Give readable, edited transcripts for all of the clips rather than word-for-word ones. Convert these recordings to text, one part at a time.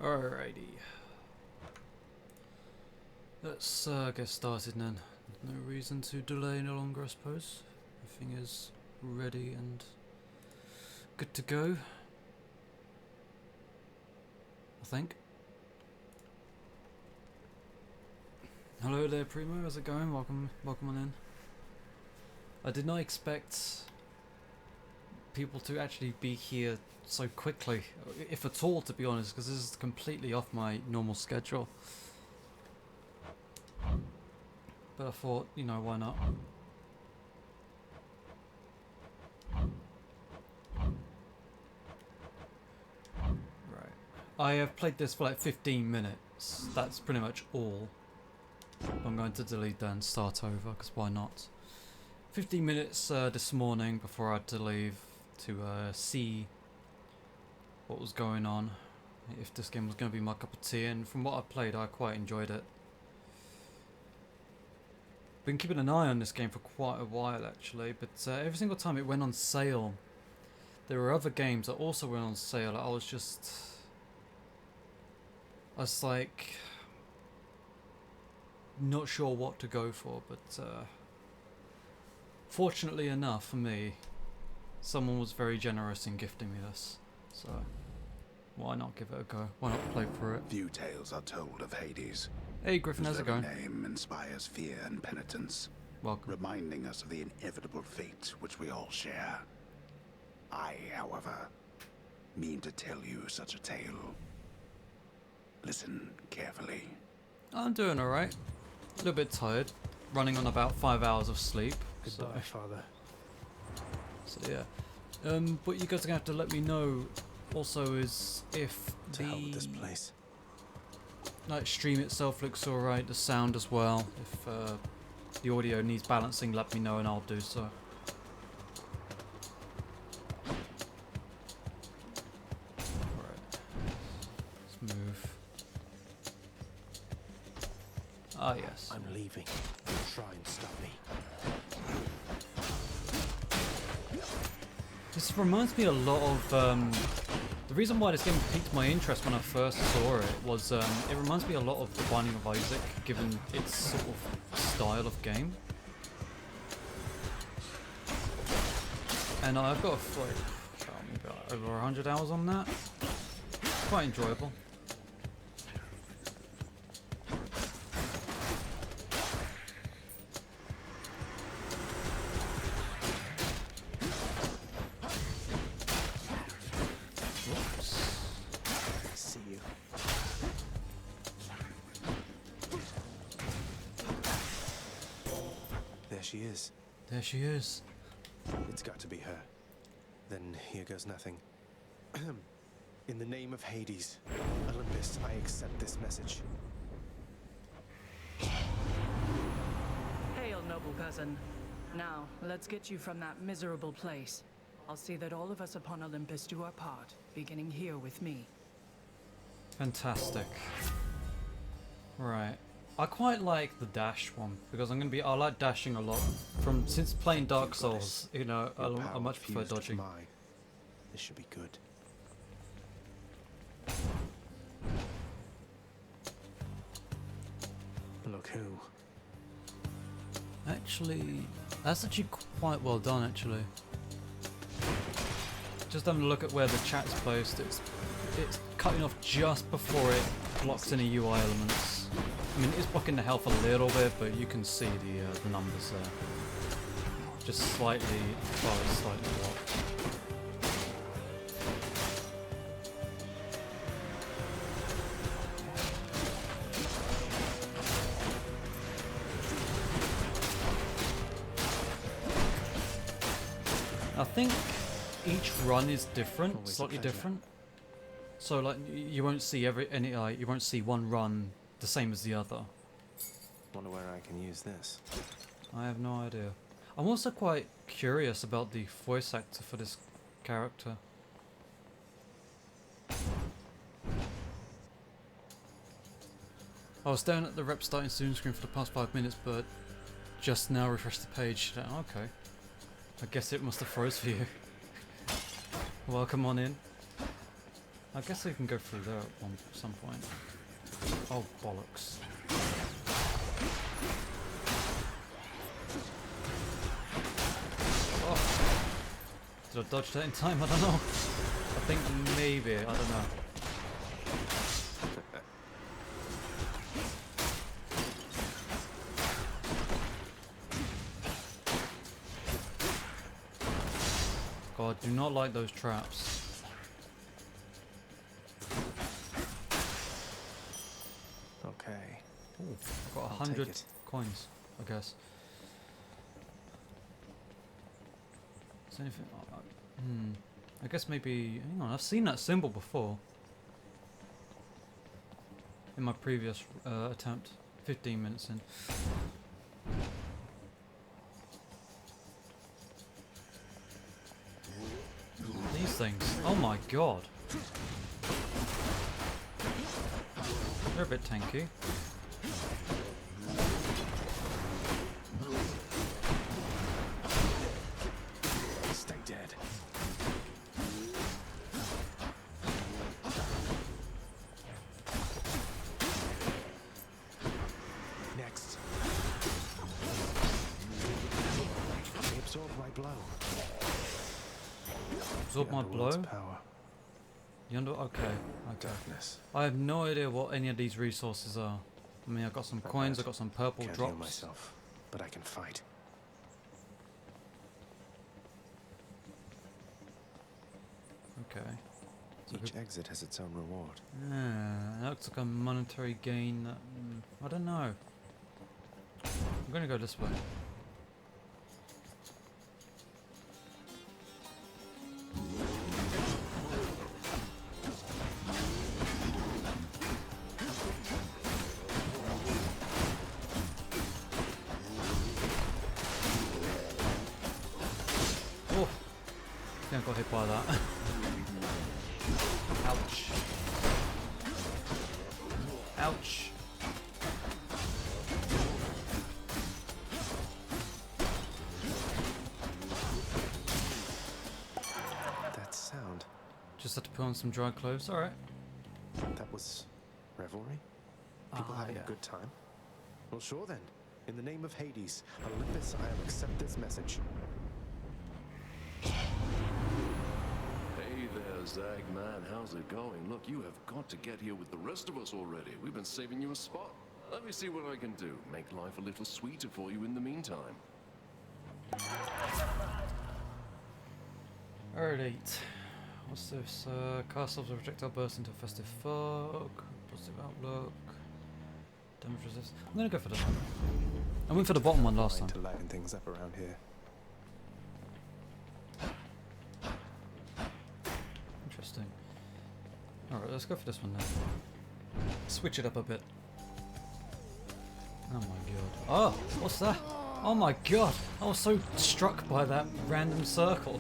Alrighty. Let's get started then. No reason to delay any longer, I suppose. Everything is ready and good to go, I think. Hello there, Primo. How's it going? Welcome on in. I did not expect people to actually be here so quickly, if at all, to be honest, because this is completely off my normal schedule. But I thought, you know, why not? Right. I have played this for like 15 minutes. That's pretty much all. I'm going to delete that and start over, because why not? 15 minutes this morning before I had to leave to see what was going on, if this game was going to be my cup of tea, and from what I played I quite enjoyed it. Been keeping an eye on this game for quite a while actually, but every single time it went on sale, there were other games that also went on sale. I was like not sure what to go for, but fortunately enough for me, someone was very generous in gifting me this, so why not give it a go? Why not play for it? Few tales are told of Hades. Hey Griffin, how's it going? His name inspires fear and penitence, Welcome. reminding us of the inevitable fate which we all share. I, however, mean to tell you such a tale. Listen carefully. I'm doing alright. A little bit tired. Running on about 5 hours of sleep. Goodbye, Father. So yeah. What you guys are going to have to let me know also is if To hell with this place. like stream itself looks alright, the sound as well. If the audio needs balancing, let me know and I'll do so. Alright. Let's move. Ah yes. I'm leaving. Try and stop me. This reminds me a lot of the reason why this game piqued my interest when I first saw it was it reminds me a lot of The Binding of Isaac, given its sort of style of game. And I've got like over 100 hours on that. Quite enjoyable. She is. There she is. It's got to be her. Then here goes nothing. In the name of Hades, Olympus, I accept this message. Hail, noble cousin. Now, let's get you from that miserable place. I'll see that all of us upon Olympus do our part, beginning here with me. Fantastic. Right. I quite like the dash one because I like dashing a lot. Since playing Dark Souls, you know, I much prefer dodging. This should be good. Look who. Actually, that's actually quite well done. Actually, just having a look at where the chat's placed. It's cutting off just before it blocks any UI elements. I mean, it's blocking the health a little bit, but you can see the numbers there. Just slightly, well, it's slightly blocked. I think each run is different, Always a slightly pleasure. different. So like you won't see you won't see one run the same as the other. Wonder where I can use this. I have no idea. I'm also quite curious about the voice actor for this character. I was staring at the rep starting soon screen for the past 5 minutes, but just now refreshed the page. Okay. I guess it must have froze for you. Welcome on in. I guess I can go through there at some point. Oh, bollocks. Oh. Did I dodge that in time? I don't know. I think maybe. I don't know. God, I do not like those traps. Okay. Ooh, I've got I'll take 100 it. coins, I guess. Is there anything? I guess maybe. Hang on, I've seen that symbol before. In my previous attempt, 15 minutes in. These things. Oh my god. They're a bit tanky. Stay dead. Next. They absorbed my blow. Absorb The my underworld's blow? Power. Okay. Darkness. I have no idea what any of these resources are. I mean, I've got some coins, I've got some purple Can't heal drops. myself, but I can fight. Okay. So Each exit has its own reward. that looks like a monetary gain. I don't know. I'm gonna go this way. Oh, I think I got hit by that. Ouch. Ouch. That sound. Just had to put on some dry clothes. Alright. That was revelry? People having a good time? Well, sure then. In the name of Hades, Olympus, I'll accept this message. Hey there, Zag man, how's it going? Look, you have got to get here with the rest of us already. We've been saving you a spot. Let me see what I can do. Make life a little sweeter for you in the meantime. Alright. What's this? Castles of projectile burst into festive fog. Positive outlook. Damage resist. I'm gonna go for this one. I went for the bottom one last time. To liven things up around here. Interesting. Alright, let's go for this one then. Switch it up a bit. Oh my god. Oh! What's that? Oh my god! I was so struck by that random circle.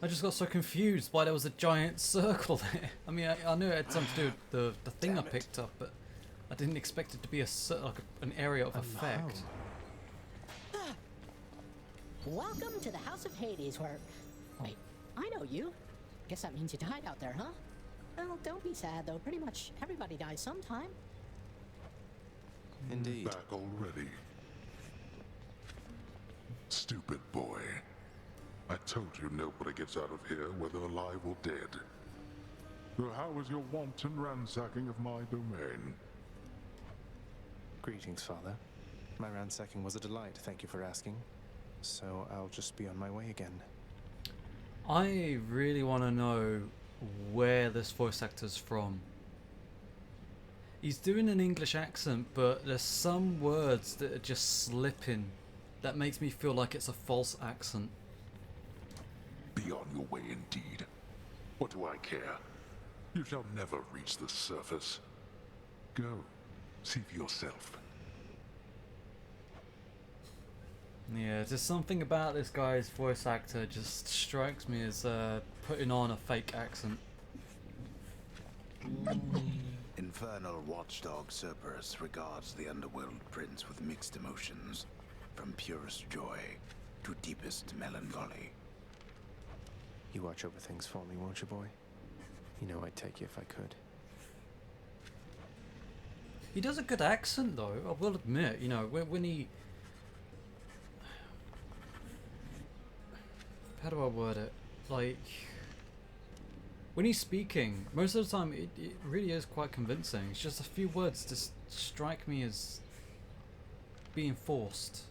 I just got so confused why there was a giant circle there. I mean, I knew it had something to do with the thing I picked up, but I didn't expect it to be an area of effect. Welcome to the House of Hades, where... Wait, I know you. Guess that means you died out there, huh? Well, don't be sad, though. Pretty much everybody dies sometime. Indeed. Back already. Stupid boy. I told you nobody gets out of here, whether alive or dead. So how was your wanton ransacking of my domain? Greetings, Father. My ransacking was a delight, thank you for asking. So I'll just be on my way again. I really want to know where this voice actor's from. He's doing an English accent, but there's some words that are just slipping. That makes me feel like it's a false accent. Be on your way indeed. What do I care? You shall never reach the surface. Go. See for yourself. Yeah, just something about this guy's voice actor just strikes me as putting on a fake accent. Infernal watchdog Cerberus regards the underworld prince with mixed emotions, from purest joy to deepest melancholy. You watch over things for me, won't you, boy? You know I'd take you if I could. He does a good accent, though. I will admit. You know, when he, how do I word it? Like, when he's speaking, most of the time it really is quite convincing. It's just a few words just strike me as being forced.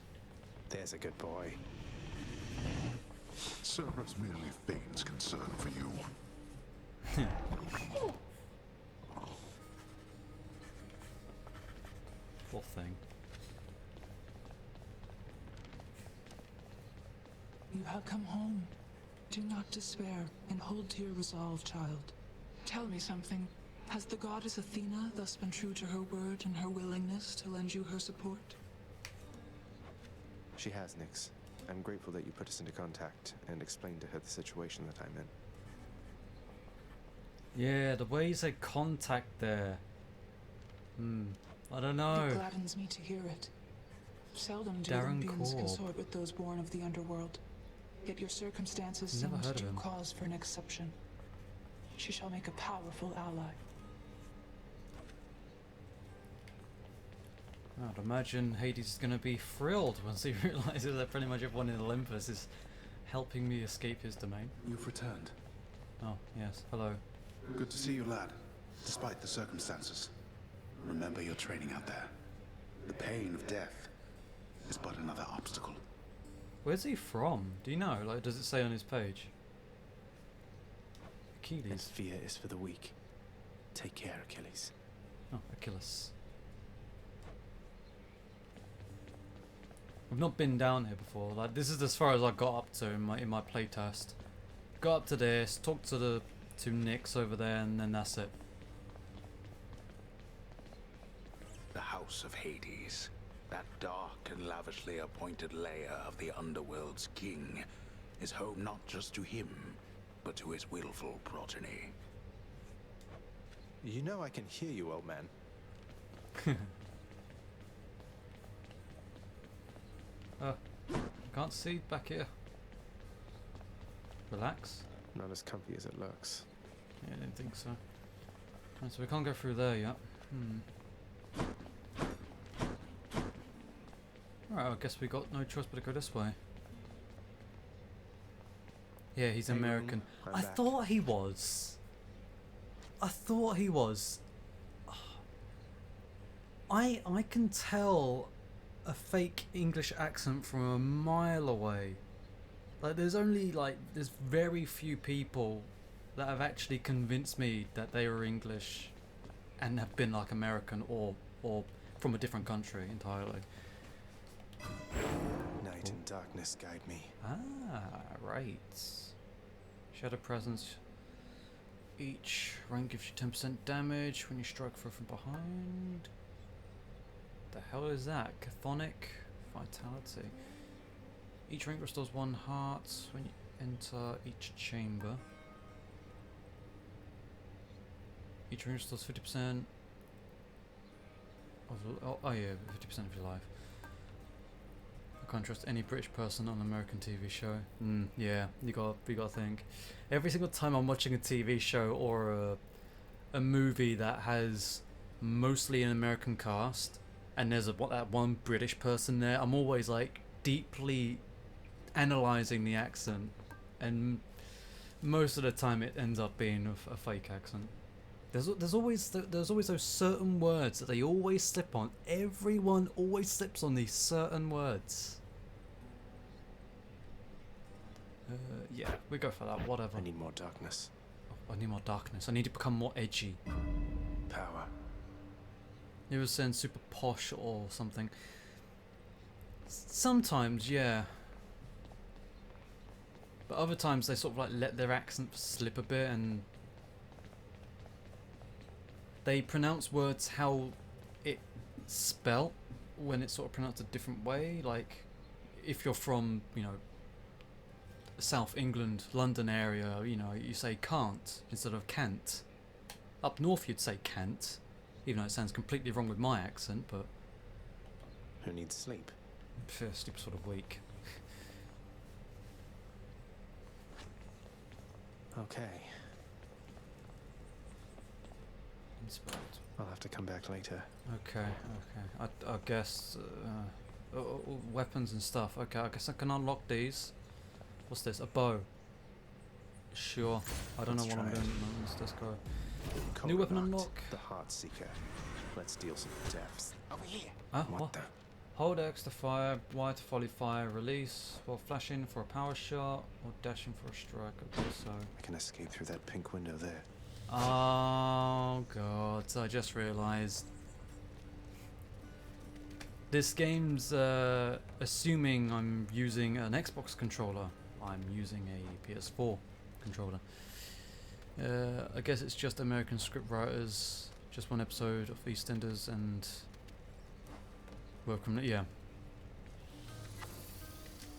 There's a good boy. Cerberus merely feigns concern for you. Poor thing. You have come home. Do not despair, and hold to your resolve, child. Tell me something. Has the goddess Athena thus been true to her word and her willingness to lend you her support? She has, Nyx. I'm grateful that you put us into contact and explained to her the situation that I'm in. Yeah, the way you say contact there. I don't know. It gladdens me to hear it. Seldom do Darren Olympians Korb. consort with those born of the underworld. Yet your circumstances Never seem heard of to him. cause for an exception. She shall make a powerful ally. I'd imagine Hades is going to be thrilled once he realizes that pretty much everyone in Olympus is helping me escape his domain. You've returned. Oh, yes. Hello. Good to see you, lad. Despite the circumstances. Remember your training out there. The pain of death is but another obstacle. Where's he from? Do you know? Like, does it say on his page? And Achilles. fear is for the weak. Take care, Achilles. Oh, Achilles. I've not been down here before. Like, this is as far as I got up to in my playtest. Got up to this, talked to Nyx over there, and then that's it. The House of Hades, that dark and lavishly appointed lair of the Underworld's king, is home not just to him, but to his willful progeny. You know I can hear you, old man. Can't see back here. Relax. Not as comfy as it looks. Yeah, I didn't think so. Right, so we can't go through there yet. Alright, I guess we got no choice but to go this way. Yeah, he's Hey, American. I'm I back. thought he was. I thought he was. I can tell a fake English accent from a mile away. Like, there's very few people that have actually convinced me that they were English and have been like American or from a different country entirely. Night and darkness guide me. Ah, right. Shadow Presence. Each rank gives you 10% damage when you strike from behind. The hell is that? Chthonic Vitality. Each rank restores 1 heart when you enter each chamber. Each rank restores 50% of oh yeah, 50% of your life. I can't trust any British person on an American TV show. Yeah, you got to think. Every single time I'm watching a TV show or a movie that has mostly an American cast, and there's that one British person there, I'm always like deeply analysing the accent, and most of the time it ends up being a fake accent. There's always those certain words that they always slip on. Everyone always slips on these certain words. Yeah, we go for that. Whatever. I need more darkness. I need more darkness. I need to become more edgy. Power. You were saying super posh or something. Sometimes, yeah. But other times they sort of like let their accent slip a bit and they pronounce words how it's spelt when it's sort of pronounced a different way. Like if you're from, South England, London area, you say can't instead of can't. Up north you'd say can't, even though it sounds completely wrong with my accent, but Who needs sleep? first it's sort of weak. Okay, Inspect. I'll have to come back later. Okay. I guess weapons and stuff. Okay, I guess I can unlock these. What's this? A bow. Sure. I don't Let's know what I'm try doing it. at the moment. Let's go. New weapon Coconut, unlock. The Heart Seeker. Let's deal some depths. Over here. What? the? Hold X to fire, Y to volley fire, release while flashing for a power shot, or dashing for a strike. Okay, so. I can escape through that pink window there. Oh god, I just realised. This game's assuming I'm using an Xbox controller. I'm using a PS4 controller. I guess it's just American script writers, just one episode of EastEnders and welcome. Yeah.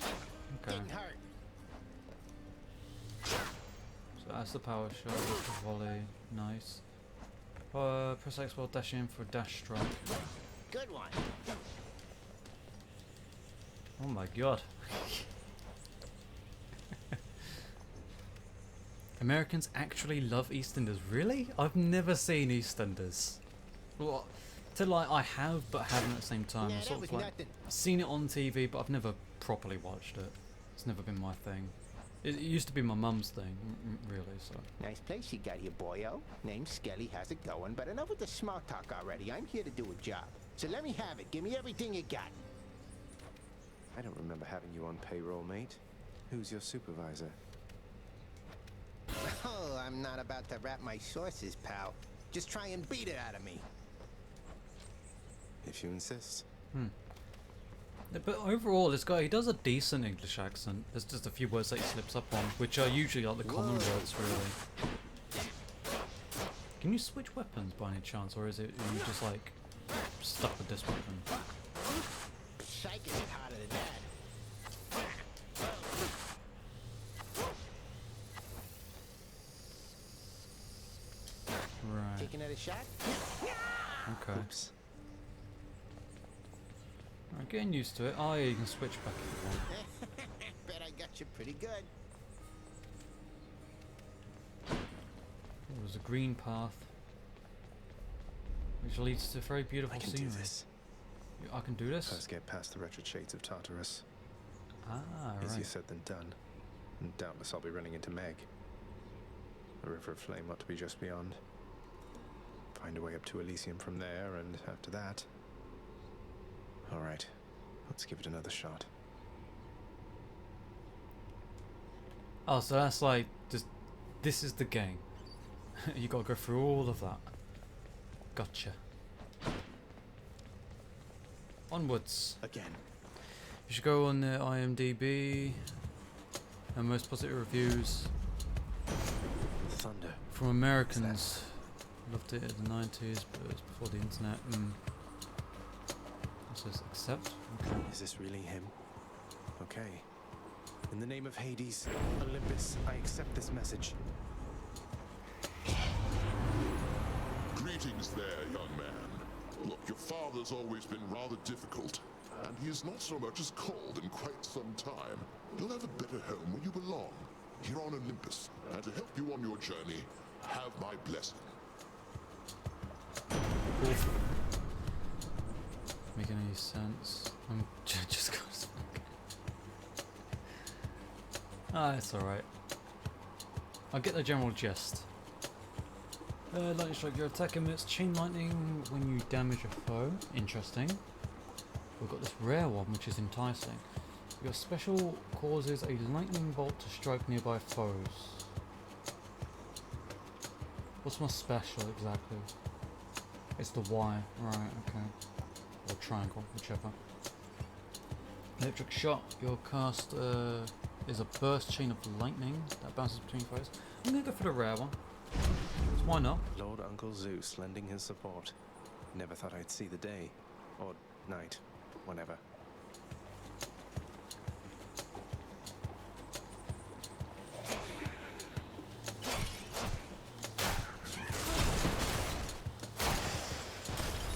Okay. Didn't hurt. So that's the power shot, that's the volley, nice. Press X while dashing in for a dash strike. Good one. Oh my god. Americans actually love EastEnders, really? I've never seen EastEnders. Well, I have, but haven't at the same time. Nah, I've that sort was of like nothing. seen it on TV, but I've never properly watched it. It's never been my thing. It used to be my mum's thing, really, so. Nice place you got here, boyo. Name's Skelly, how's it going? But enough with the small talk already. I'm here to do a job. So let me have it. Give me everything you got. I don't remember having you on payroll, mate. Who's your supervisor? Oh, I'm not about to wrap my sources, pal. Just try and beat it out of me. If you insist. Yeah, but overall, this guy, he does a decent English accent. There's just a few words that he slips up on, which are usually like the common Whoa. words, really. Can you switch weapons by any chance, or is it are you just like stuck with this weapon? Psych is hotter than that. Right. Taking another shot? Okay. Oops. Right, getting used to it. Oh yeah, you can switch back if you want. Bet I got you pretty good. Oh, there's a green path, which leads to very beautiful I can scenery. do this. I can do this? First get past the wretched shades of Tartarus. Ah, Easier right. said than done. And doubtless I'll be running into Meg. A river of flame ought to be just beyond. Find a way up to Elysium from there, and after that... Alright, let's give it another shot. Oh, so that's like, just, this is the game. You gotta go through all of that. Gotcha. Onwards. Again. You should go on the IMDb. And most positive reviews Thunder. from Americans. Loved it in the 90s, but it was before the internet. What's this? Accept? Okay. Is this really him? Okay. In the name of Hades, Olympus, I accept this message. Greetings there, young man. Look, your father's always been rather difficult, and he is not so much as called in quite some time. You'll have a better home where you belong, here on Olympus. And to help you on your journey, have my blessing. Making any sense? I'm just going to. It's alright. I get the general gist. Lightning strike, your attack emits chain lightning when you damage a foe. Interesting. We've got this rare one, which is enticing. Your special causes a lightning bolt to strike nearby foes. What's my special exactly? It's the Y, right, okay. Or triangle, whichever. Electric shot, your cast is a burst chain of lightning that bounces between foes. I'm gonna go for the rare one. Why not? Lord Uncle Zeus lending his support. Never thought I'd see the day. Or night. Whenever.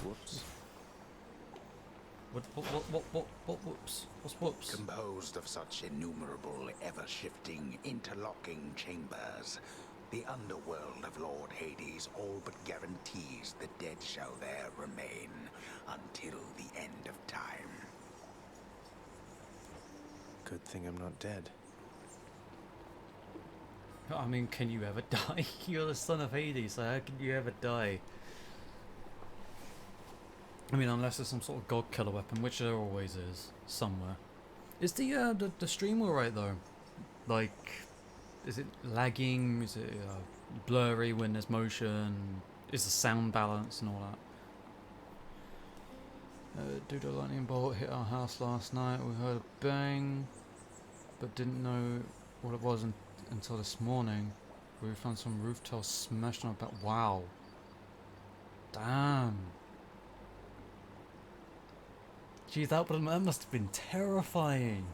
Whoops. What whoops? What's whoops? Composed of such innumerable, ever-shifting, interlocking chambers, the underworld of Lord Hades all but guarantees the dead shall there remain until the end of time. Good thing I'm not dead. I mean, can you ever die? You're the son of Hades, so how can you ever die? I mean, unless there's some sort of god killer weapon, which there always is, somewhere. Is the stream alright though? Like, is it lagging? Is it blurry when there's motion? Is the sound balance and all that? Dude, a lightning bolt hit our house last night. We heard a bang, but didn't know what it was until this morning. We found some roof tiles smashed on about. Wow. Damn. Gee, that must have been terrifying.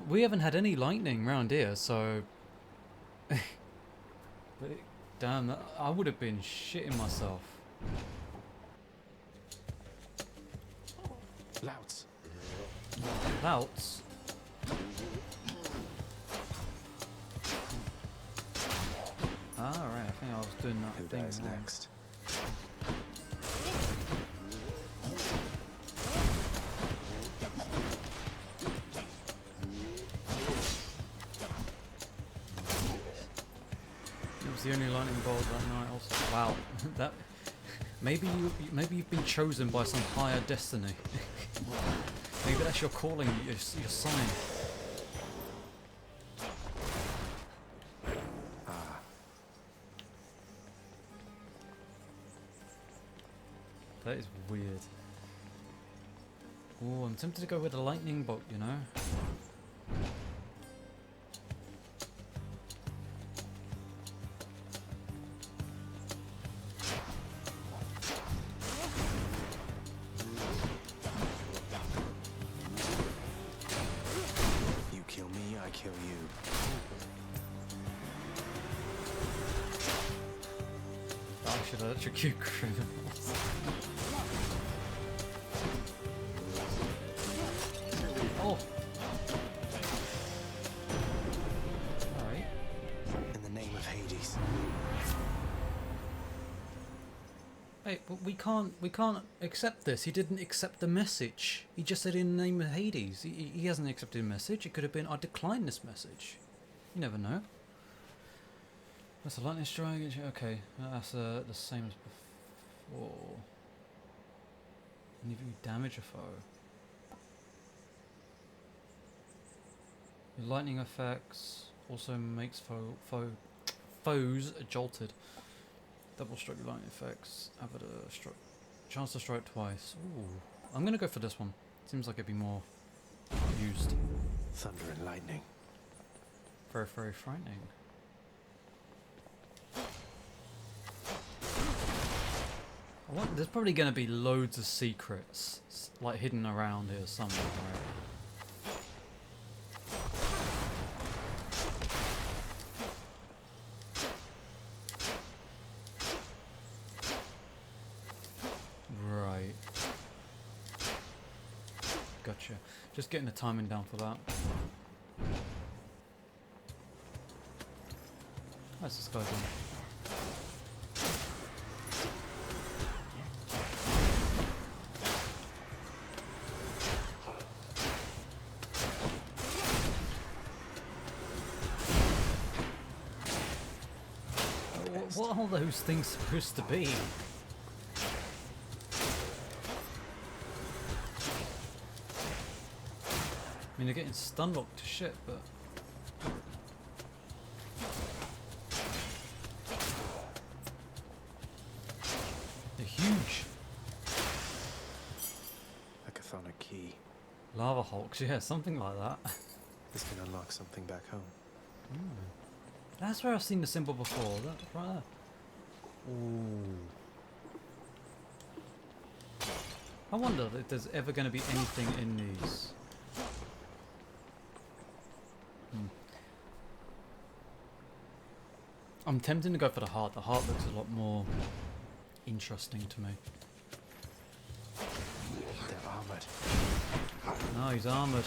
We haven't had any lightning around here, so. But damn, I would have been shitting myself. Louts. Louts? Ah, right, I think I was doing that Who thing dies wrong. next? It was the only lightning bolt that night. Also, wow, that maybe you've been chosen by some higher destiny. Maybe that's your calling, your sign. That is weird. Oh, I'm tempted to go with a lightning bolt, you know. You kill me, I kill you. I should electrocute criminals. Oh! Alright. In the name of Hades. Hey, but we can't accept this. He didn't accept the message. He just said in the name of Hades. He hasn't accepted a message. It could have been, I decline this message. You never know. That's a lightning strike. Okay, that's the same as before. And if you damage a foe. Your lightning effects also makes foes jolted. Double strike lightning effects. Have a chance to strike twice. Ooh, I'm gonna go for this one. Seems like it'd be more used. Thunder and lightning. Very, very frightening. There's probably going to be loads of secrets, like hidden around here somewhere, right? Right. Gotcha. Just getting the timing down for that. Where's this guy going? What are those things supposed to be? I mean, they're getting stun locked to shit, but... they're huge. A chthonic key. Lava hulks, yeah, something like that. This can unlock something back home. That's where I've seen the symbol before. That right there. Ooh. I wonder if there's ever going to be anything in these. I'm tempted to go for the heart. The heart looks a lot more interesting to me. They're armored. No, he's armoured.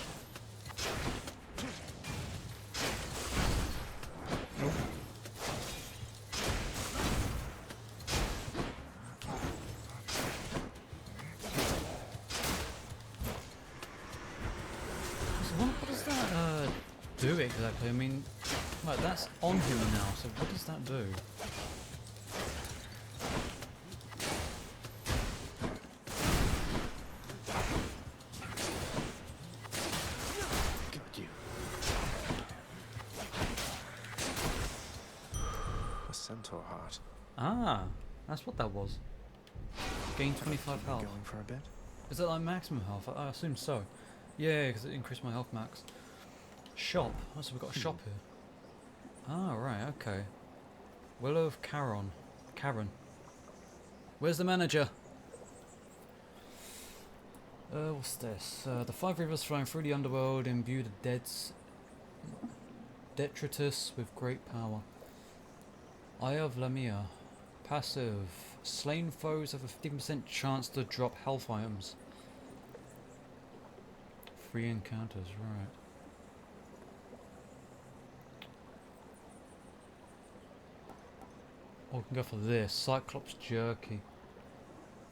What does that do exactly? I mean, like that's on him now, so what does that do? Got you. A centaur heart. Ah, that's what that was. Gain 25 health. Going for a bit. Is it like maximum health? I assume so. Yeah, because it increased my health max. Shop. Oh, so we've got a shop here. Ah, right, okay. Willow of Charon. Karen. Where's the manager? What's this? The 5 rivers flowing through the underworld imbue the detritus with great power. Eye of Lamia. Passive. Slain foes have a 15% chance to drop health items. 3 encounters, right. Oh, we can go for this. Cyclops Jerky.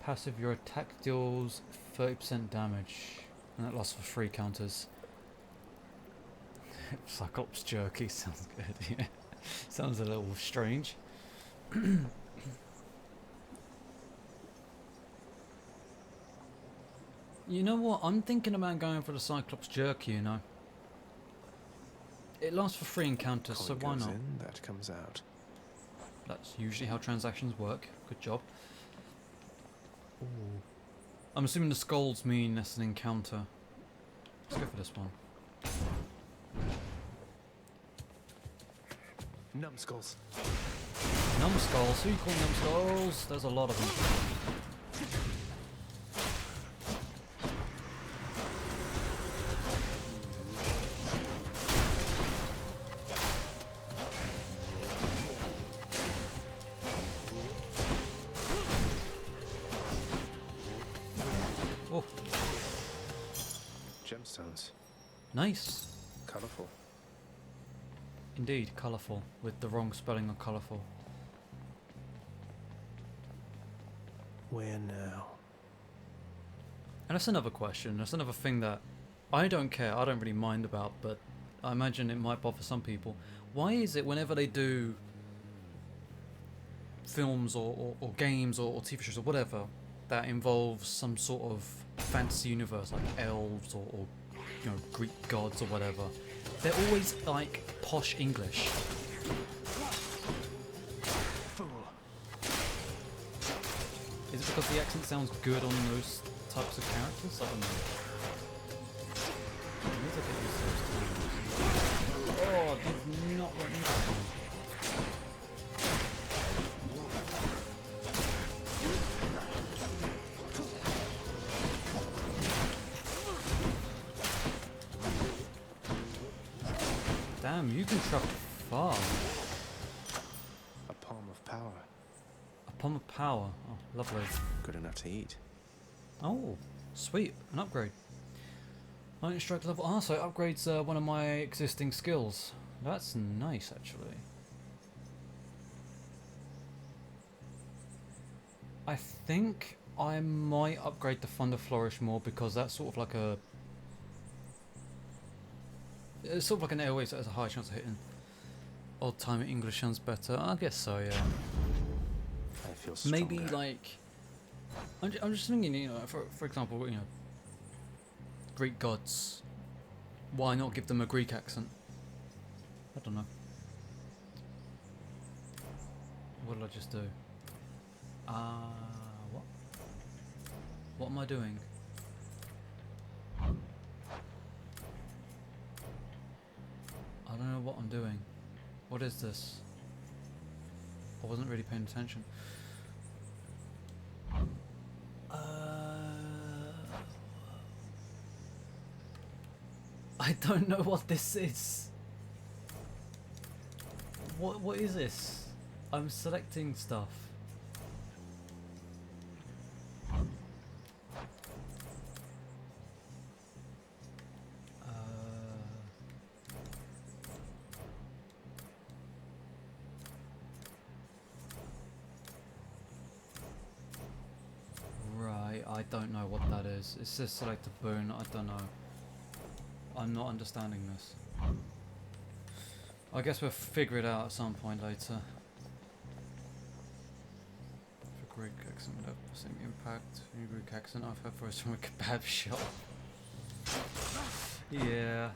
Passive, your attack deals 30% damage. And that lasts for 3 counters. Cyclops Jerky sounds good, yeah. Sounds a little strange. You know what? I'm thinking about going for the Cyclops Jerky, you know. It lasts for 3 encounters, so why Coin goes not? in, that comes out. That's usually how transactions work. Good job. Ooh. I'm assuming the skulls mean that's an encounter. Let's go for this one. Numbskulls. Numbskulls? Who you call numbskulls? There's a lot of them. Oh, Gemstones. nice. Colourful. Indeed, colourful, with the wrong spelling of colourful. Where now? And that's another question, that's another thing that I don't care, I don't really mind about, but I imagine it might bother some people. Why is it whenever they do films or games or TV shows or whatever that involves some sort of fantasy universe like elves or you know, Greek gods or whatever, they're always like posh English. Fool. Is it because the accent sounds good on those types of characters? I don't know. I need to get used to those times. Oh, did not let me down. Damn, you can travel far. A palm of power. A palm of power. Oh, lovely. Good enough to eat. Oh, sweet. An upgrade. Lightning strike level. Ah, so it upgrades one of my existing skills. That's nice, actually. I think I might upgrade the Thunder Flourish more because that's sort of like a... It's sort of like an AoE, so it has a high chance of hitting. Odd time in English sounds better. I guess so, yeah. I feel stronger. Maybe like... I'm just thinking, you know, for example, you know, Greek gods. Why not give them a Greek accent? I don't know. What did I just do? What? What am I doing? I don't know what I'm doing. What is this? I wasn't really paying attention. I don't know what this is. What is this? I'm selecting stuff. I don't know what that is. It says select a boon. I don't know. I'm not understanding this. I guess we'll figure it out at some point later. For Greek accent, without same impact. In Greek accent, I've heard voice from a kebab shop. Yeah.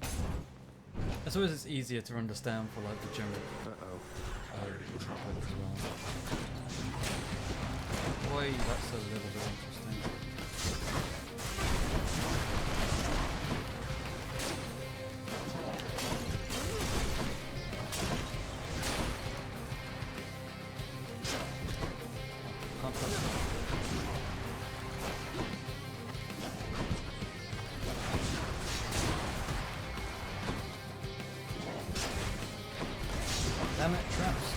I suppose it's easier to understand for like the general. Boy, that's a little bit interesting. Can't touch it. Damn it, traps.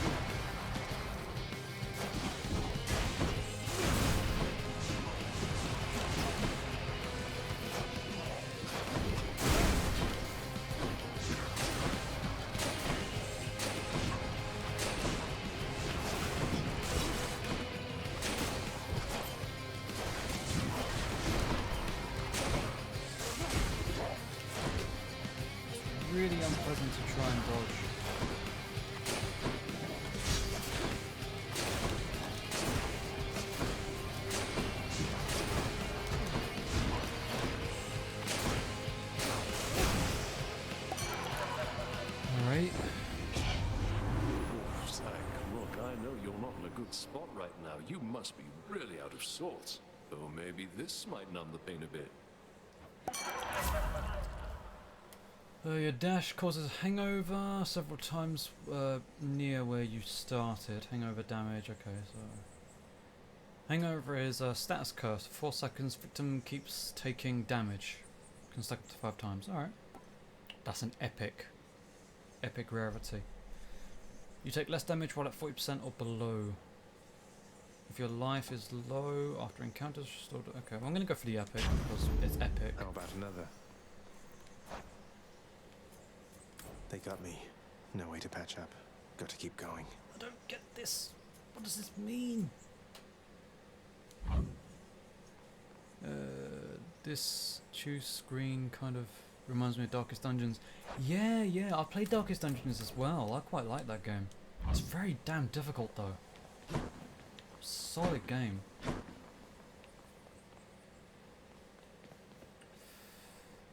Really unpleasant to try and dodge. Alright. Zach, look, I know you're not in a good spot right now. You must be really out of sorts. Or maybe this might numb the pain a bit. Your dash causes hangover several times near where you started. Hangover damage, okay, so... Hangover is a status curse. 4 seconds, victim keeps taking damage. Can stack up to 5 times, alright. That's an epic rarity. You take less damage while at 40% or below. If your life is low after encounters restored... Okay, well, I'm gonna go for the epic because it's epic. How about another? They got me. No way to patch up. Got to keep going. I don't get this. What does this mean? This choose screen kind of reminds me of Darkest Dungeons. Yeah, I played Darkest Dungeons as well. I quite like that game. It's very damn difficult though. Solid game.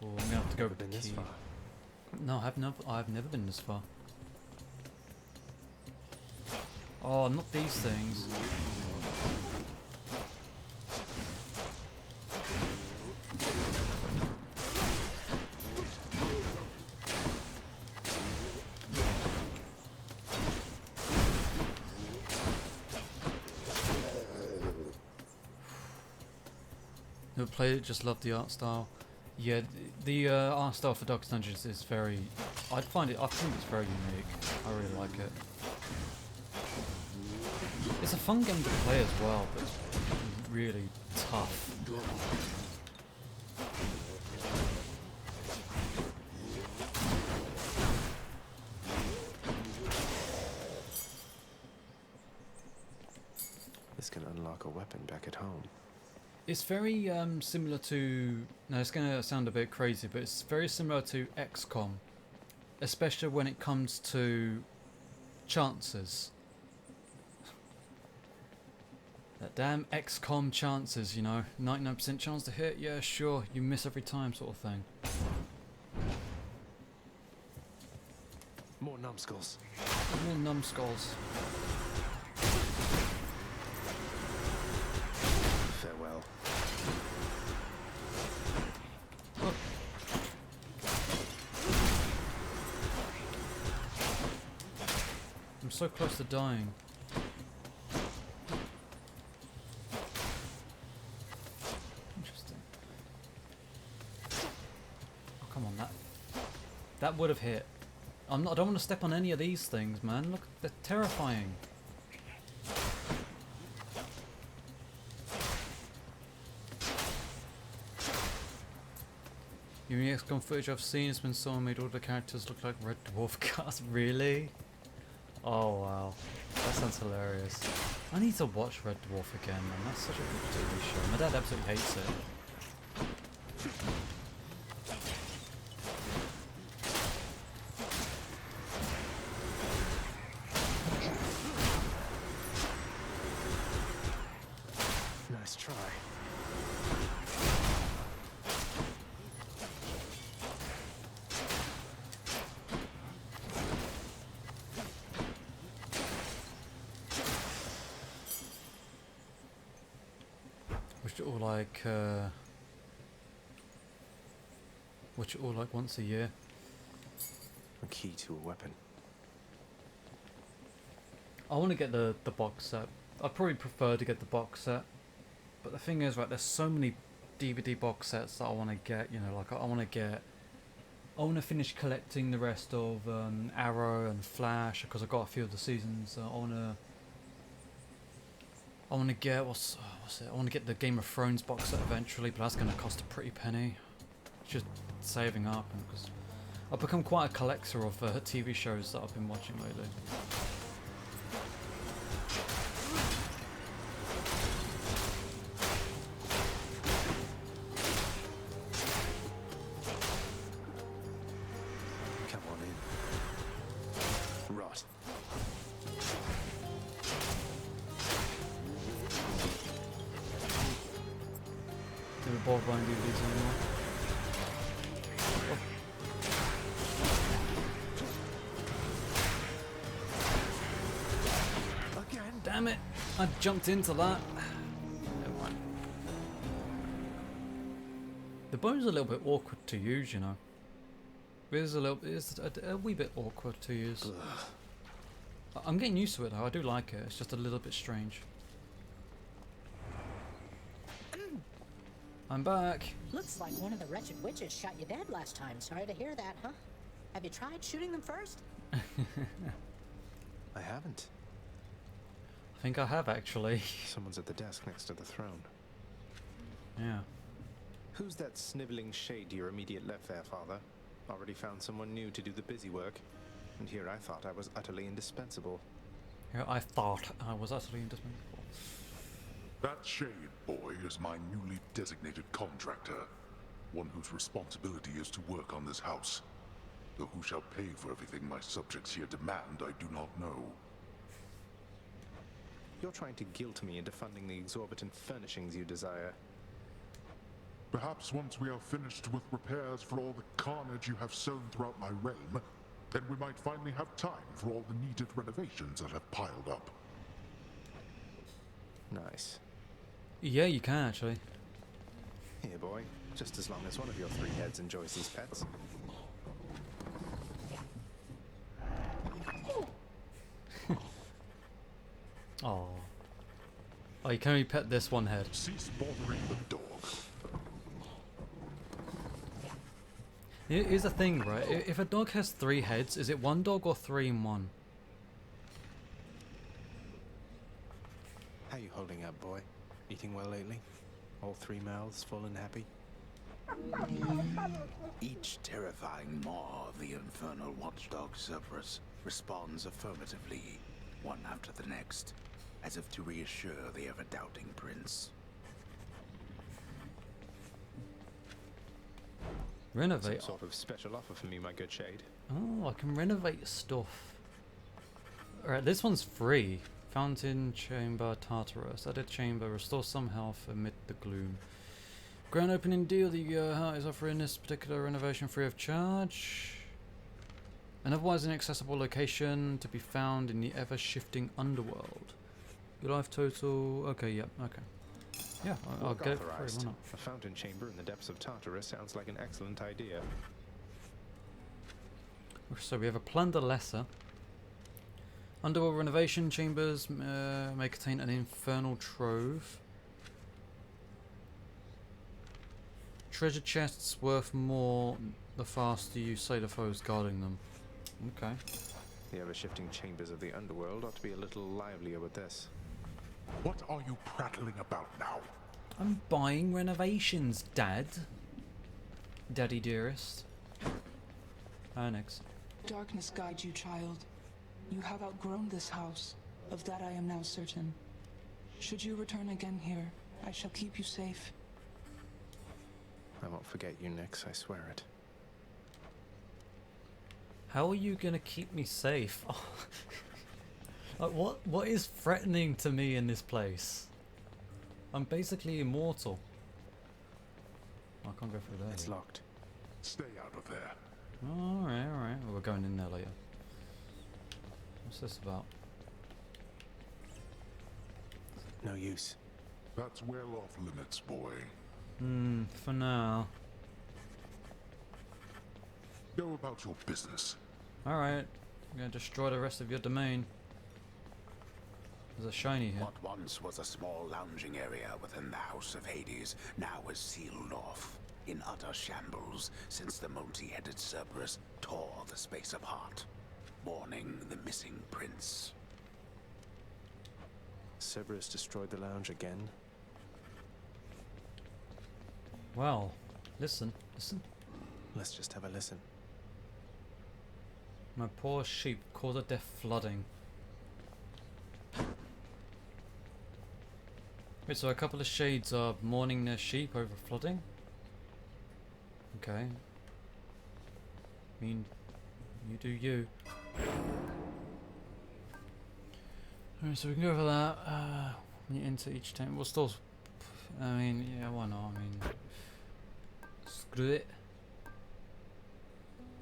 Oh, I'm gonna have to go with the Been this key. far. No, I've never been this far. Oh, not these things. Never played it, just love the art style. Yeah, the art style for Darkest Dungeons is very... I think it's very unique. I really like it. It's a fun game to play as well, but it's really tough. This can unlock a weapon back at home. It's very similar to... Now it's going to sound a bit crazy, but it's very similar to XCOM. Especially when it comes to chances. That damn XCOM chances, you know. 99% chance to hit, yeah sure, you miss every time sort of thing. More numbskulls. More numbskulls. Farewell. Oh. I'm so close to dying. Interesting. Oh, come on, that would have hit. I don't want to step on any of these things, man. Look, they're terrifying. The only XCOM footage I've seen has when someone made all the characters look like Red Dwarf cast. Really? Oh wow. That sounds hilarious. I need to watch Red Dwarf again, man. That's such a good TV show. My dad absolutely hates it. Nice try. Watch it all like once a year. A key to a weapon. I want to get the box set. I'd probably prefer to get the box set. But the thing is, right, there's so many DVD box sets that I want to get, you know, like I want to finish collecting the rest of Arrow and Flash, because I've got a few of the seasons. I want to get, what's it? I want to get the Game of Thrones box set eventually, but that's going to cost a pretty penny. Just saving up, because I've become quite a collector of TV shows that I've been watching lately. Come on in. Rot. Do we bother buying DVDs anymore? Again? Damn it! I jumped into that. Never mind. The bow's a little bit awkward to use, you know. It's a wee bit awkward to use. I'm getting used to it though. I do like it. It's just a little bit strange. I'm back. Looks like one of the wretched witches shot you dead last time. Sorry to hear that, huh? Have you tried shooting them first? I haven't. I think I have actually. Someone's at the desk next to the throne. Yeah. Who's that sniveling shade to your immediate left there, Father? Already found someone new to do the busy work. And here I thought I was utterly indispensable. Here I thought I was utterly indispensable. That shade boy is my newly designated contractor, one whose responsibility is to work on this house. Though who shall pay for everything my subjects here demand, I do not know. You're trying to guilt me into funding the exorbitant furnishings you desire. Perhaps once we are finished with repairs for all the carnage you have sown throughout my realm, then we might finally have time for all the needed renovations that have piled up. Nice. Yeah, you can actually. Here, boy. Just as long as one of your three heads enjoys these pets. Oh. Oh, you can only pet this one head. Cease bothering the dog. Here's the thing, right? If a dog has 3 heads, is it one dog or 3 in one? How you holding up, boy? Eating well lately? All 3 mouths full and happy? Each terrifying maw of the infernal watchdog Cerberus responds affirmatively, one after the next, as if to reassure the ever-doubting prince. Renovate. Some sort of special offer for me, my good shade. Oh, I can renovate stuff. Alright, this one's free. Fountain Chamber Tartarus. Added chamber. Restore some health amid the gloom. Grand opening deal. The heart is offering this particular renovation free of charge. An otherwise inaccessible location to be found in the ever-shifting underworld. Your life total... Okay, yeah, okay. Yeah, I'll get it for free, why not? A fountain chamber in the depths of Tartarus sounds like an excellent idea. So we have a plunder lesser. Underworld renovation chambers may contain an infernal trove. Treasure chests worth more the faster you slay the foes guarding them. Okay. The ever-shifting chambers of the underworld ought to be a little livelier with this. What are you prattling about now? I'm buying renovations, Dad. Daddy dearest. Next. Darkness guide you, child. You have outgrown this house. Of that I am now certain. Should you return again here, I shall keep you safe. I won't forget you, Nix, I swear it. How are you gonna keep me safe? Like, what is threatening to me in this place? I'm basically immortal. I can't go through there. It's locked. Stay out of there. Alright, alright. Well, we're going in there later. What's this about? No use. That's well off limits, boy. For now. Go about your business. Alright. I'm gonna destroy the rest of your domain. There's a shiny here. What once was a small lounging area within the House of Hades now is sealed off, in utter shambles, since the multi-headed Cerberus tore the space apart, warning the missing prince. Cerberus destroyed the lounge again. Well, listen. Let's just have a listen. My poor sheep caused a death flooding. Wait, so a couple of shades are mourning their sheep over flooding? Okay. I mean, you do you. Alright, so we can go for that. When you enter each tank, we'll still. I mean, yeah, why not? I mean, screw it.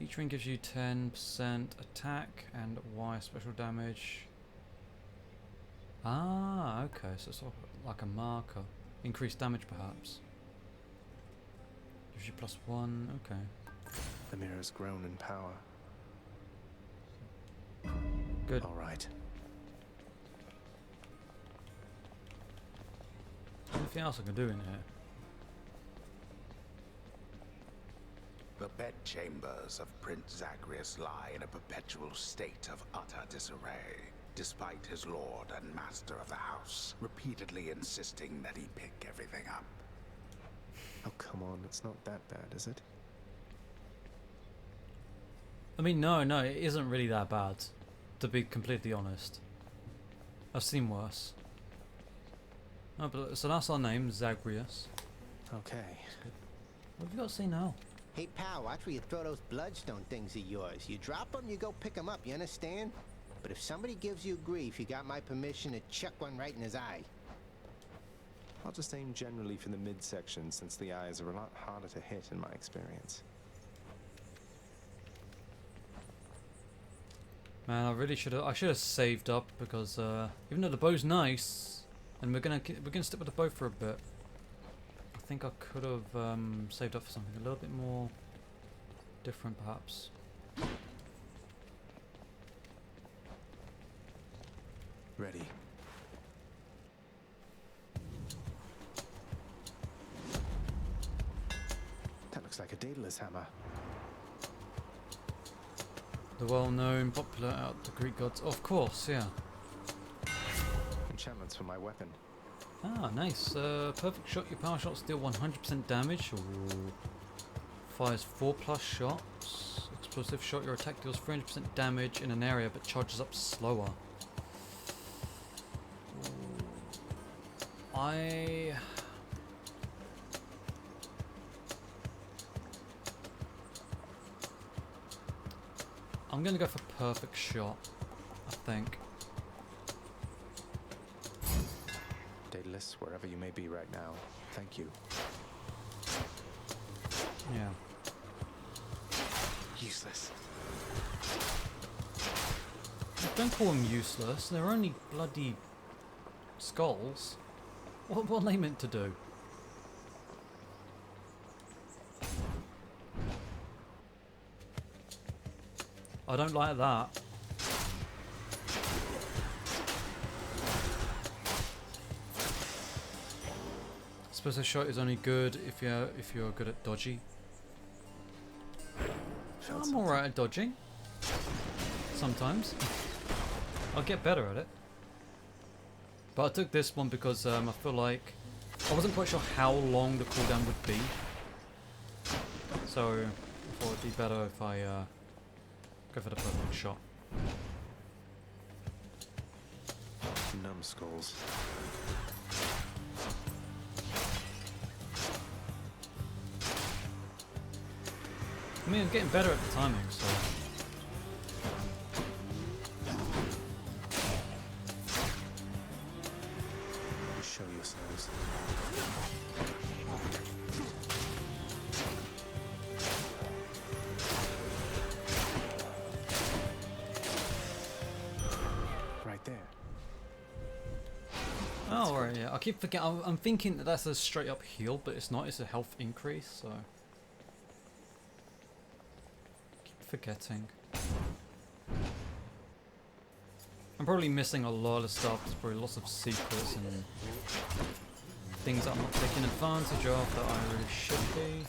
Each ring gives you 10% attack and Y special damage. Ah, okay, so it's sort of like a marker. Increased damage, perhaps. Gives you +1, okay. The mirror's grown in power. Good. All right. Anything else I can do in here? The bedchambers of Prince Zagreus lie in a perpetual state of utter disarray, despite his lord and master of the house repeatedly insisting that he pick everything up. Oh, come on. It's not that bad, is it? I mean, no, it isn't really that bad, to be completely honest. I've seen worse. Oh, but so that's our name, Zagreus. Okay. What have you got to say now? Hey, pal, watch where you throw those bloodstone things of yours. You drop them, you go pick them up, you understand? But if somebody gives you grief, you got my permission to chuck one right in his eye. I'll just aim generally for the midsection, since the eyes are a lot harder to hit in my experience. Man, I really should have. I should have saved up because even though the bow's nice, and we're gonna stick with the bow for a bit. I think I could have saved up for something a little bit more different, perhaps. Ready. That looks like a Daedalus hammer. The well-known, popular out the Greek gods. Of course, yeah. Enchantments for my weapon. Ah, nice. Perfect shot. Your power shots deal 100% damage. Ooh. Fires 4+ shots. Explosive shot. Your attack deals 300% damage in an area but charges up slower. Ooh. I'm gonna go for perfect shot, I think. Daedalus, wherever you may be right now, thank you. Yeah. Useless. Don't call them useless. They're only bloody skulls. What are they meant to do? I don't like that. Suppose a shot is only good if you're good at dodgy. I'm alright at dodging. Sometimes. I'll get better at it. But I took this one because I feel like I wasn't quite sure how long the cooldown would be. So I thought it'd be better if I go for the perfect shot. Numbskulls. I mean, I'm getting better at the timing, so. Show yourselves. Right there. Oh, right, yeah. I keep forgetting. I'm thinking that that's a straight up heal, but it's not. It's a health increase, so. Keep forgetting. I'm probably missing a lot of stuff. There's probably lots of secrets and things that I'm not taking advantage of that I really should be.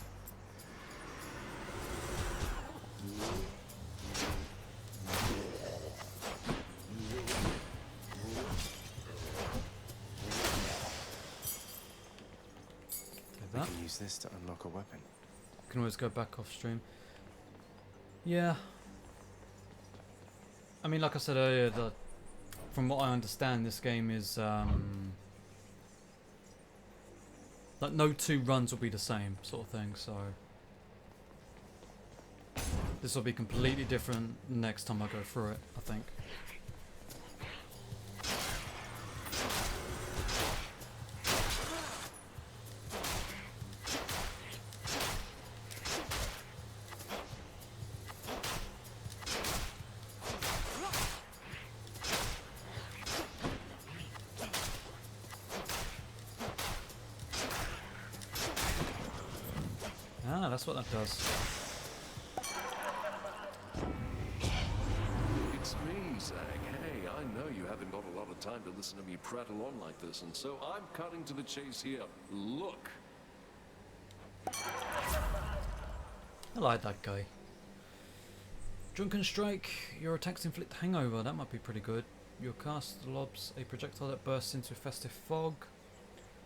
We can use this to unlock a weapon. Can always go back off stream. Yeah. I mean, like I said earlier, that from what I understand, this game is like no two runs will be the same sort of thing. So this will be completely different next time I go through it, I think. Ah, that's what that does. It's me, Zach. Hey, I know you haven't got a lot of time to listen to me prattle on like this, and so I'm cutting to the chase here. Look. I like that guy. Drunken Strike. Your attacks inflict hangover. That might be pretty good. Your cast lobs a projectile that bursts into festive fog.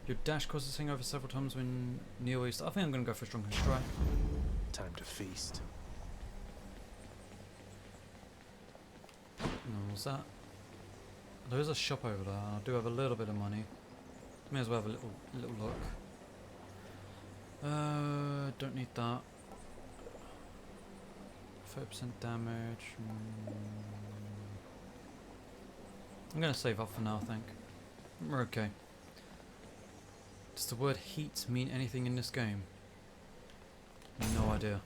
Your dash causes hangover several times when near east. I think I'm going to go for Drunken Strike. Time to feast. No, what's that? There is a shop over there. I do have a little bit of money. May as well have a little look. Don't need that. 30% damage. I'm gonna save up for now, I think. We're okay. Does the word heat mean anything in this game? No idea.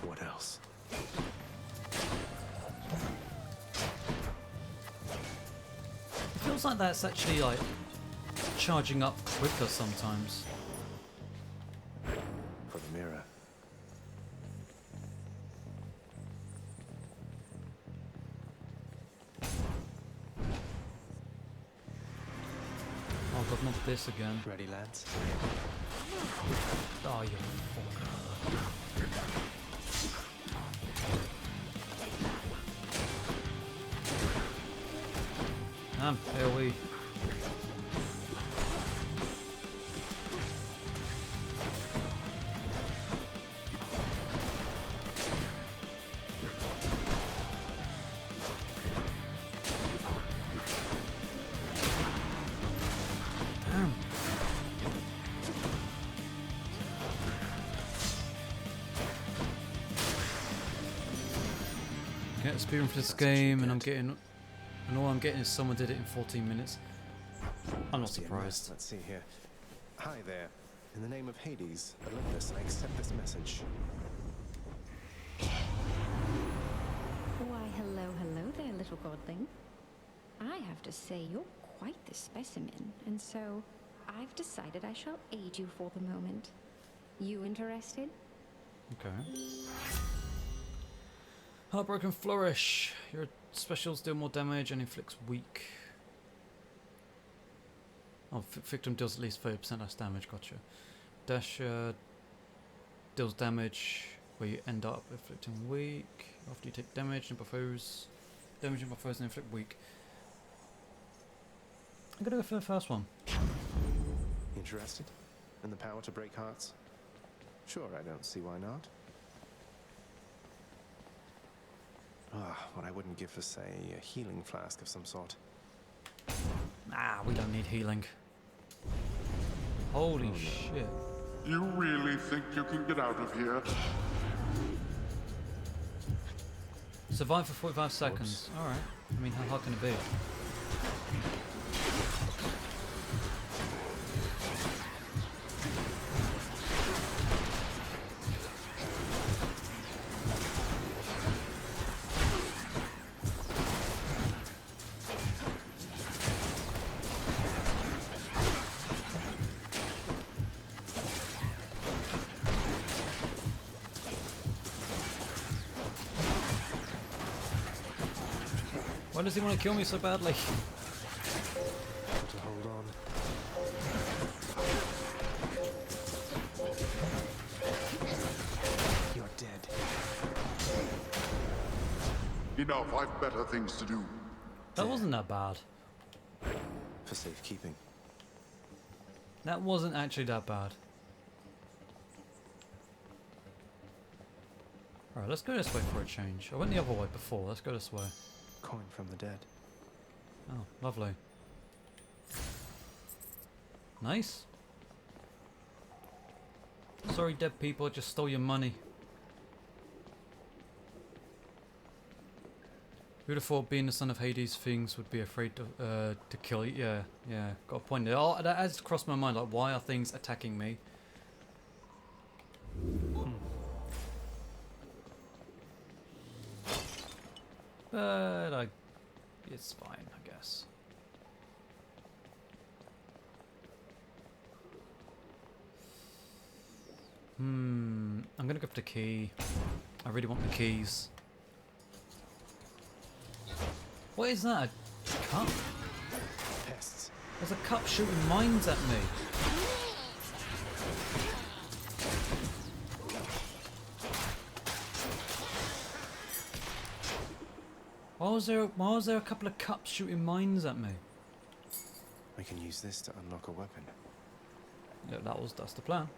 What else? It feels like that's actually like charging up quicker sometimes. For the mirror. Oh god, not this again. Ready, lads? Oh, you fucker. Damn, AoE. Damn. Get experience for this That's what you game, and I'm get. getting, and all I'm getting is someone did it in 14 minutes. I'm not Must be a surprised. mess. Let's see here. Hi there. In the name of Hades, Olympus, I accept this message. Why, hello there, little godling. I have to say you're quite the specimen, and so I've decided I shall aid you for the moment. You interested? Okay. Heartbroken Flourish. Your specials deal more damage and inflicts weak. Oh, victim deals at least 30% less damage. Gotcha. Dash deals damage where you end up inflicting weak. After you take damage and buffos. Damage and buffos and inflict weak. I'm gonna go for the first one. Interested? In the power to break hearts? Sure, I don't see why not. Ah, what I wouldn't give for, say, a healing flask of some sort. Nah, we don't need healing. Holy shit. You really think you can get out of here? Survive for 45 seconds. Alright. I mean, how hard can it be? Why does he want to kill me so badly? To hold on. You're dead. Enough, I've better things to do. That wasn't that bad. For safekeeping. That wasn't actually that bad. Alright, let's go this way for a change. I went the other way before, let's go this way. Coin from the dead. Oh, lovely. Nice. Sorry, dead people, I just stole your money. Who'd have thought being the son of Hades things would be afraid to kill you? Yeah, yeah, got a point there. Oh, that has crossed my mind, like, why are things attacking me? But it's fine, I guess. I'm gonna go for the key. I really want the keys. What is that? A cup? Pests. There's a cup shooting mines at me. Why was there a couple of cups shooting mines at me? We can use this to unlock a weapon. Yeah, that's the plan.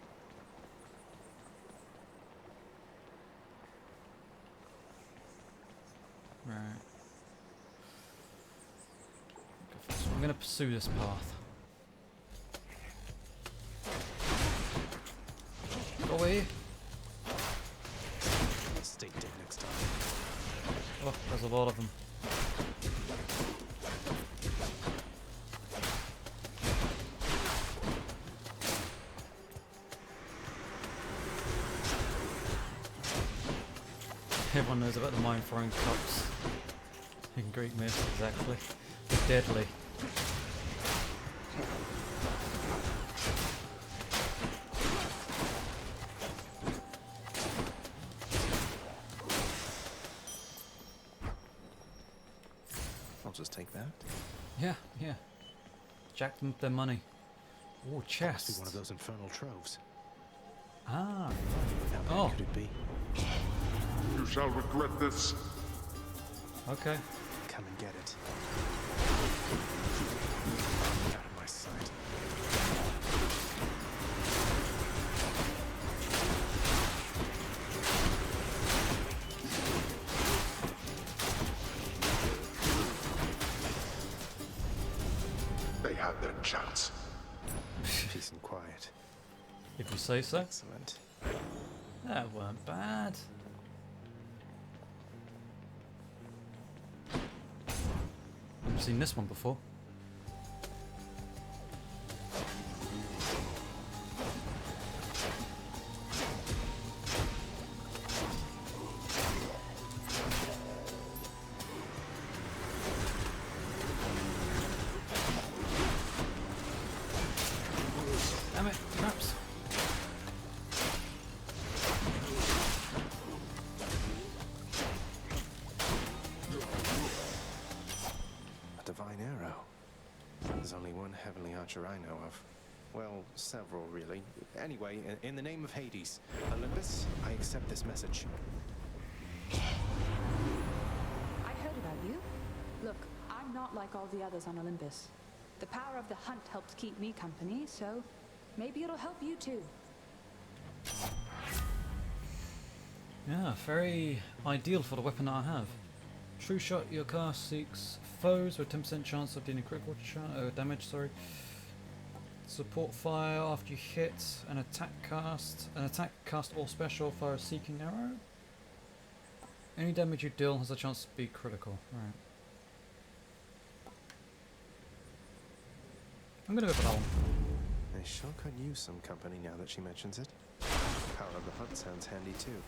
Right. So I'm gonna pursue this path. Go away. Stay dead next time. Oh, there's a lot of them. Everyone knows about the mine throwing cups. In Greek myth, exactly. Deadly. I'll just take that. Yeah, yeah. Jack them their money. Oh, Must chests. be one of those infernal troves. Ah. How Oh. big could it be? You shall regret this. Okay. Come and get it. Out of my sight. They had their chance. Peace and quiet. If you say so. Excellent. That weren't bad. I've seen this one before. Damn it, traps. A divine arrow. There's only one heavenly archer I know of. Well, several, really. Anyway, in the name of Hades, Olympus, I accept this message. I heard about you. Look, I'm not like all the others on Olympus. The power of the hunt helps keep me company, so maybe it'll help you too. Yeah, very ideal for the weapon that I have. True shot, your cast seeks foes with 10% chance of dealing critical damage, sorry. Support fire after you hit an attack cast or special fire a seeking arrow. Any damage you deal has a chance to be critical. Right. I'm gonna go for that one. I sure could use some company now that she mentions it. Power of the hunt sounds handy too.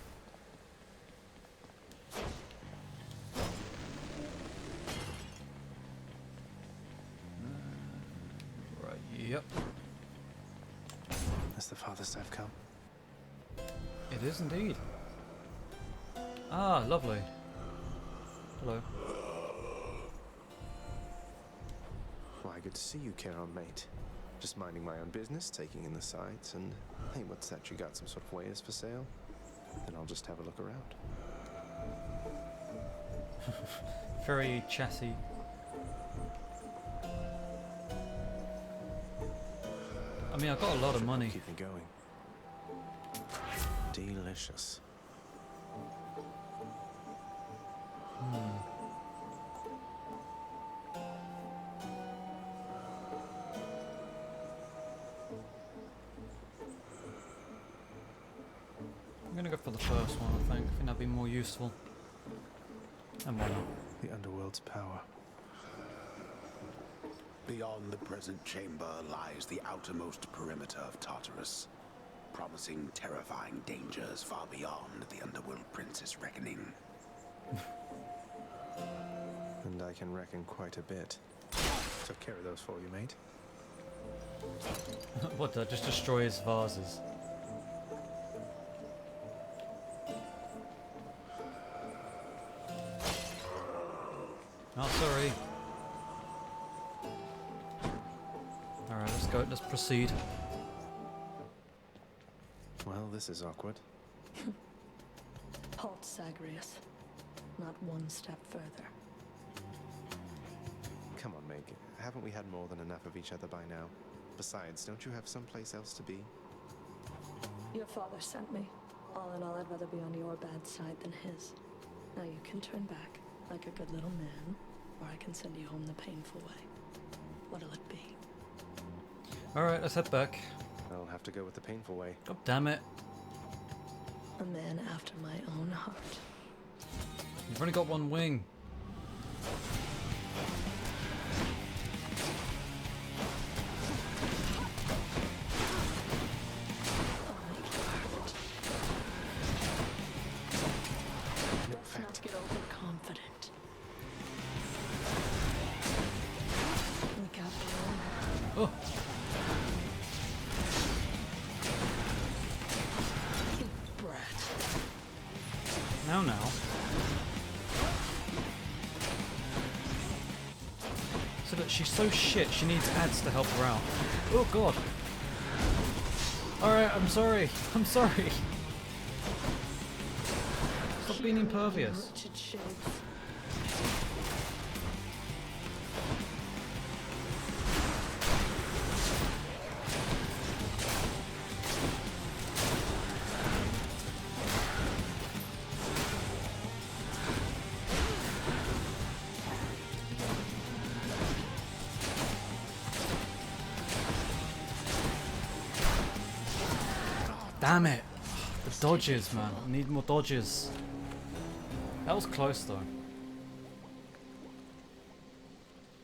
Right, yep. That's the farthest I've come. It is indeed. Ah, lovely. Hello. Why, good to see you, Charon, mate. Just minding my own business, taking in the sights, and hey, what's that? You got some sort of wares for sale? Then I'll just have a look around. Very chatty. I mean, I've got a lot of money. Keep me going. Delicious. I'm gonna go for the first one, I think. I think that'd be more useful. And why not? The underworld's power. Beyond the present chamber lies the outermost perimeter of Tartarus, promising terrifying dangers far beyond the Underworld Prince's reckoning. And I can reckon quite a bit. Took care of those for you, mate. What, did I just destroy his vases? Oh, sorry. Alright, let's go. Let's proceed. Well, this is awkward. Halt, Zagreus. Not one step further. Come on, Meg. Haven't we had more than enough of each other by now? Besides, don't you have someplace else to be? Your father sent me. All in all, I'd rather be on your bad side than his. Now you can turn back, like a good little man, or I can send you home the painful way. What'll it be? Alright, let's head back. I'll have to go with the painful way. God damn it. A man after my own heart. You've only got one wing. Let's not get overconfident. We got blown. Oh. Now. So that she's so shit, she needs ads to help her out. Oh god. Alright, I'm sorry. I'm sorry. Stop being impervious. Damn it! The dodges, man. I need more dodges. That was close, though.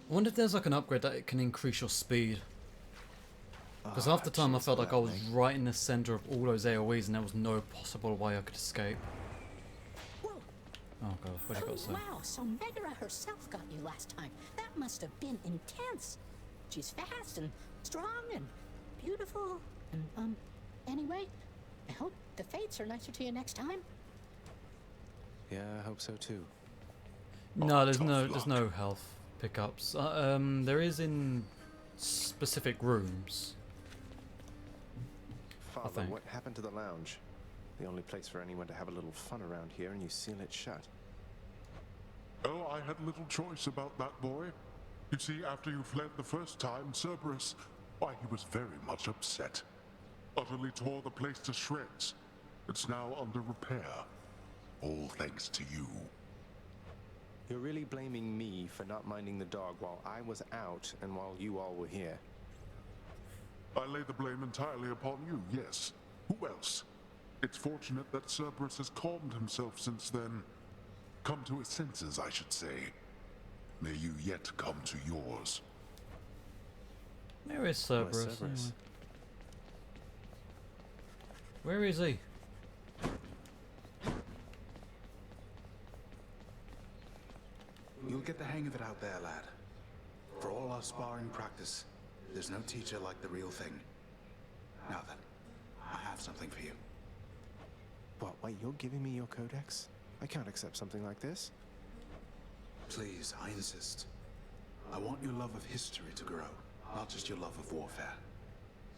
I wonder if there's like an upgrade that it can increase your speed. Because half the time I felt like I was right in the center of all those AoEs and there was no possible way I could escape. Whoa. Oh god, what do you got to say? Wow, so Megara herself got you last time. That must have been intense. She's fast and strong and beautiful. And, anyway, I hope the fates are nicer to you next time. Yeah, I hope so too. No, there's no health pickups. There is in specific rooms. Father, think. what happened to the lounge? The only place for anyone to have a little fun around here, and you seal it shut. Oh, I had little choice about that, boy. You see, after you fled the first time, Cerberus, why, he was very much upset. Utterly tore the place to shreds. It's now under repair. All thanks to you. You're really blaming me for not minding the dog while I was out and while you all were here. I lay the blame entirely upon you, yes. Who else? It's fortunate that Cerberus has calmed himself since then. Come to his senses, I should say. May you yet come to yours. Where is Cerberus? Cerberus? Anyway? Where is he? You'll get the hang of it out there, lad. For all our sparring practice, there's no teacher like the real thing. Now then, I have something for you. What, wait, you're giving me your codex? I can't accept something like this. Please, I insist. I want your love of history to grow, not just your love of warfare.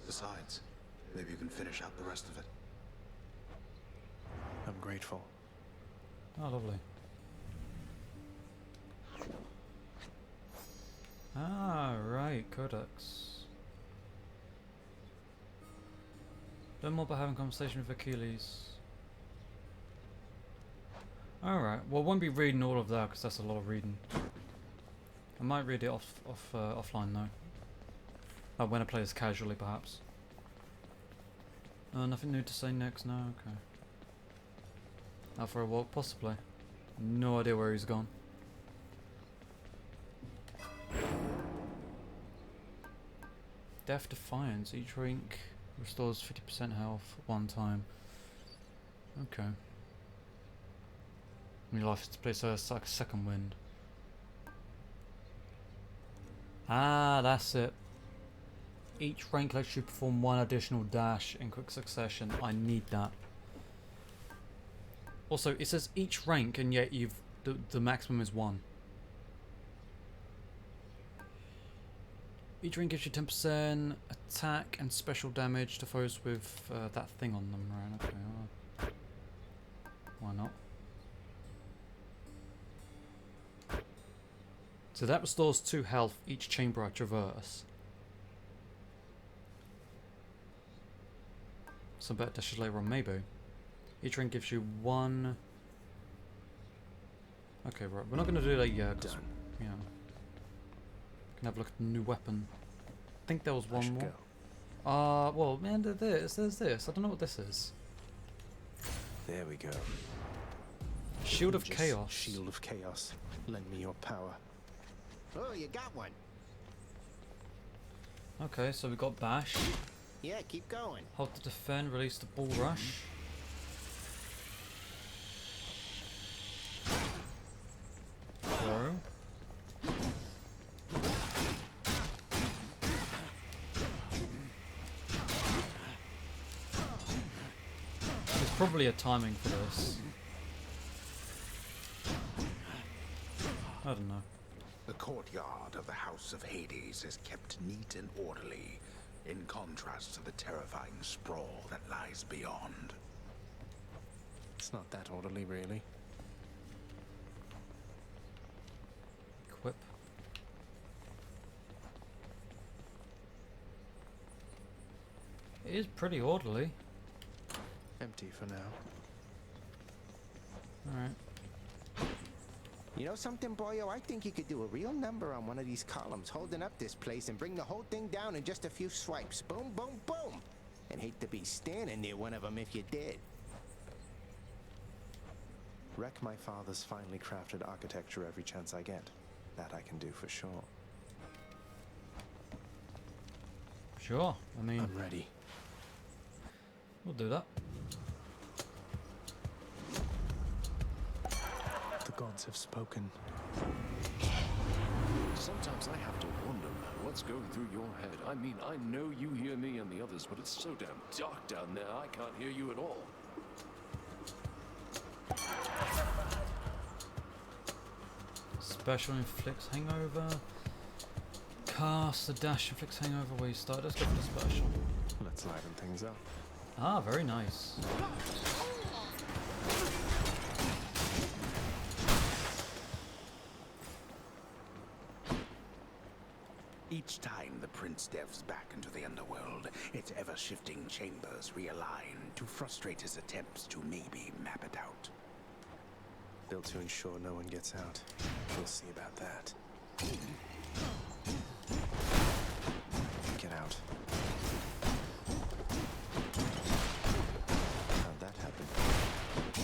Besides, maybe you can finish out the rest of it. I'm grateful. Oh, lovely. Ah, right, Codex. Learn more about having a conversation with Achilles. Alright, well, I won't be reading all of that because that's a lot of reading. I might read it offline though. When I play this casually, perhaps. Nothing new to say next? No? Okay. Out for a walk, possibly. No idea where he's gone. Death Defiance. Each drink restores 50% health one time. Okay. Your life is to play, so it's like a second wind. Ah, that's it. Each rank lets you perform one additional dash in quick succession. I need that. Also, it says each rank, and yet the maximum is 1. Each rank gives you 10% attack and special damage to foes with that thing on them. Right? Okay. Well, why not? So that restores 2 health each chamber I traverse. Some better dashes later on, maybe. Each ring gives you 1. Okay, right. We're not going to do that yet. Done. Yeah. Can have a look at the new weapon. I think there was one more. Well, man, there's this. I don't know what this is. There we go. Shield of Chaos. Shield of Chaos. Lend me your power. Oh, you got one. Okay, so we got Bash. Yeah, keep going. Hold to defend, release the Bull Rush. Throw. There's probably a timing for this. I don't know. The courtyard of the House of Hades is kept neat and orderly, in contrast to the terrifying sprawl that lies beyond. It's not that orderly, really. Equip. It is pretty orderly. Empty for now. Alright. You know something, boyo? I think you could do a real number on one of these columns, holding up this place and bring the whole thing down in just a few swipes. Boom, boom, boom! And hate to be standing near one of them if you did. Wreck my father's finely crafted architecture every chance I get. That I can do for sure. Sure, I mean... I'm ready. We'll do that. The gods have spoken. Sometimes I have to wonder what's going through your head. I mean, I know you hear me and the others, but it's so damn dark down there, I can't hear you at all. Special inflicts hangover. Cast the dash inflicts hangover where you start. Let's go for the special. Let's liven things up. Ah, very nice. Each time the prince delves back into the underworld, its ever-shifting chambers realign to frustrate his attempts to maybe map it out. Built to ensure no one gets out. We'll see about that. Get out. How'd that happen?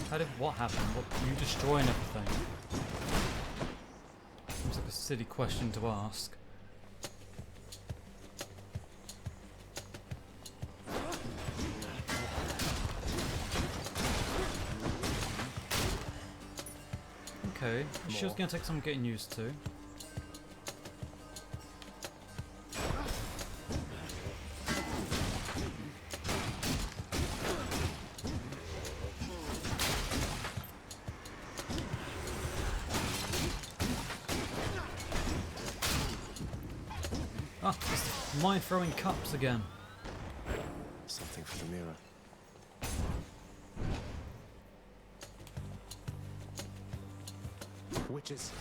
How did what happen? What, you destroying everything? Seems like a silly question to ask. Okay, the shield's gonna take some getting used to. Ah, it's mine throwing cups again. Something for the mirror. Witches.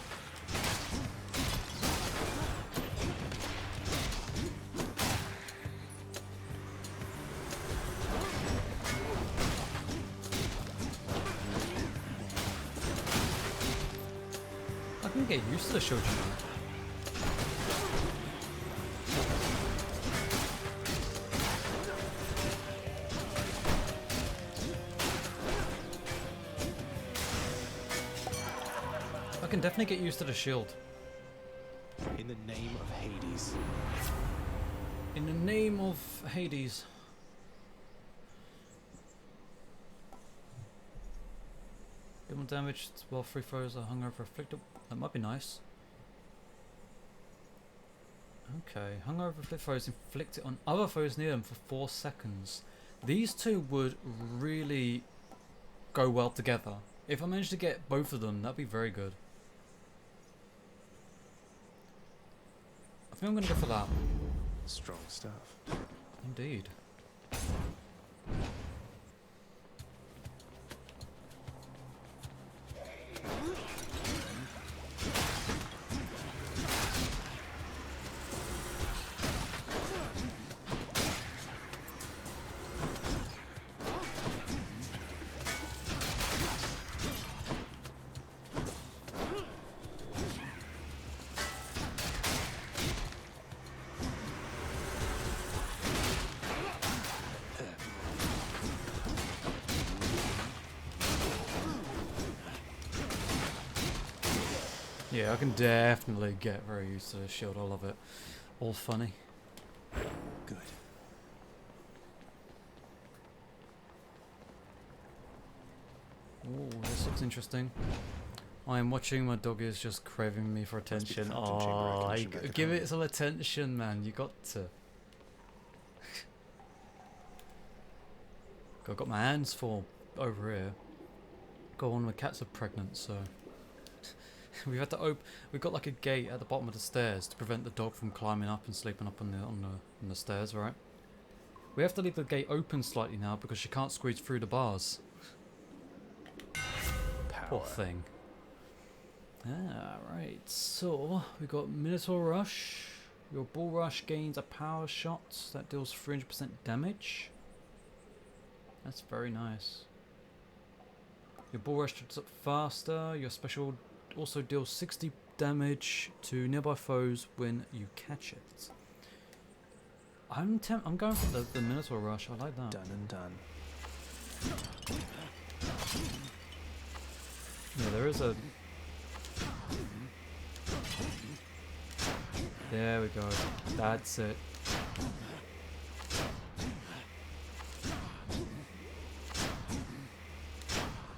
I can get used to the shield, you know. I can definitely get used to the shield. In the name of Hades. In the name of Hades. Get more damage while free throws are hungover afflicted. That might be nice. Okay, hungover afflicted foes inflict it on other foes near them for 4 seconds. These two would really go well together. If I managed to get both of them, that'd be very good. I think I'm gonna go for that. Strong stuff. Indeed. Yeah, I can definitely get very used to the shield. I love it. All funny. Good. Oh, this looks interesting. I am watching. My dog is just craving me for attention. Oh, give it some attention, man. You got to. I've got my hands full over here. Go on, my cats are pregnant, so we've had to open. We've got like a gate at the bottom of the stairs to prevent the dog from climbing up and sleeping up on the stairs. Right. We have to leave the gate open slightly now because she can't squeeze through the bars. Poor thing. Ah, right. So we got Minotaur Rush. Your Bull Rush gains a power shot that deals 300% damage. That's very nice. Your Bull Rush drops up faster. Your special also deals 60 damage to nearby foes when you catch it. I'm going for the Minotaur Rush. I like that. Done and done. Yeah, there is a. There we go. That's it.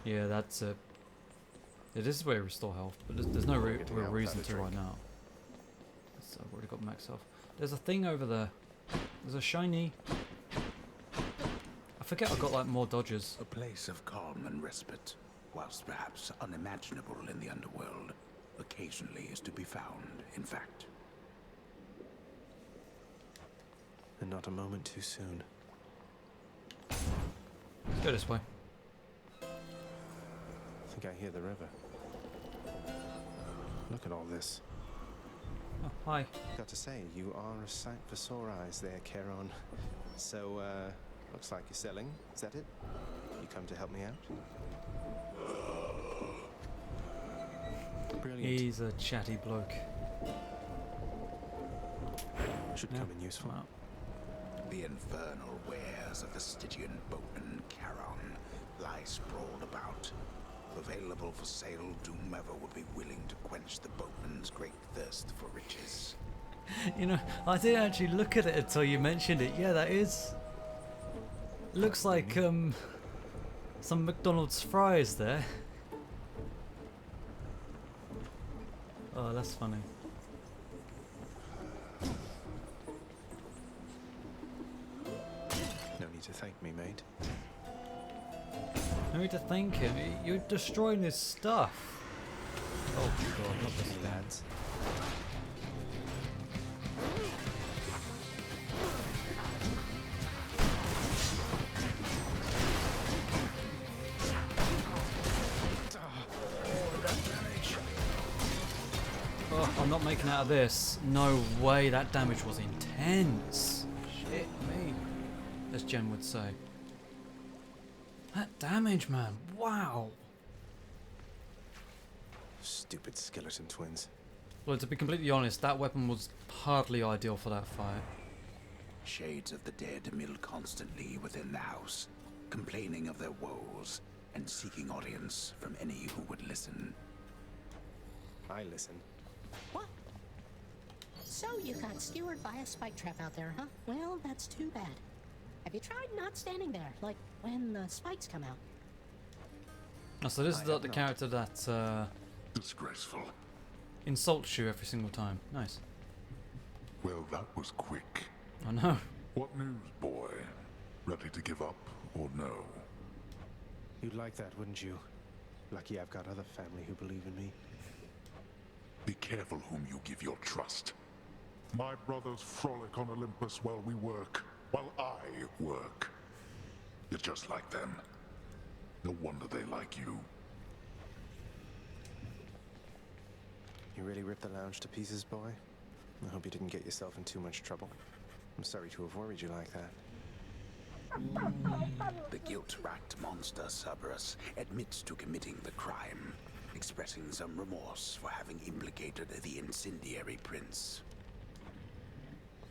Yeah, that's it. Yeah, this is where you restore health, but there's no real reason to right now. So I've already got max health. There's a thing over there. There's a shiny. I forget I got like more dodges. A place of calm and respite, whilst perhaps unimaginable in the underworld, occasionally is to be found, in fact. And not a moment too soon. Go this way. I think I hear the river. Look at all this. Oh, hi. Got to say, you are a sight for sore eyes there, Charon. So, looks like you're selling. Is that it? You come to help me out? Brilliant. He's a chatty bloke. Should come in useful. Wow. The infernal wares of the Stygian boatman Charon lie sprawled about, available for sale to whomever would be willing to quench the boatman's great thirst for riches. You know, I didn't actually look at it until you mentioned it. Yeah, that is. Looks like some McDonald's fries there. Oh, that's funny. No need to thank me, mate. No need to thank him. You're destroying his stuff. Oh god, not this Lads. Oh, I'm not making out of this. No way, that damage was intense. Shit me, as Jen would say. That damage, man. Wow. Stupid skeleton twins. Well, to be completely honest, that weapon was hardly ideal for that fight. Shades of the dead mill constantly within the house, complaining of their woes and seeking audience from any who would listen. I listen. What? So you got skewered by a spike trap out there, huh? Well, that's too bad. Have you tried not standing there, like when the spikes come out? Oh, so this is the character that Disgraceful. insults you every single time. Nice. Well, that was quick. I know. What news, boy? Ready to give up or no? You'd like that, wouldn't you? Lucky I've got other family who believe in me. Be careful whom you give your trust. My brothers frolic on Olympus while we work, while I work. You're just like them. No wonder they like you. You really ripped the lounge to pieces, boy? I hope you didn't get yourself in too much trouble. I'm sorry to have worried you like that. The guilt-racked monster Cerberus admits to committing the crime, expressing some remorse for having implicated the incendiary prince.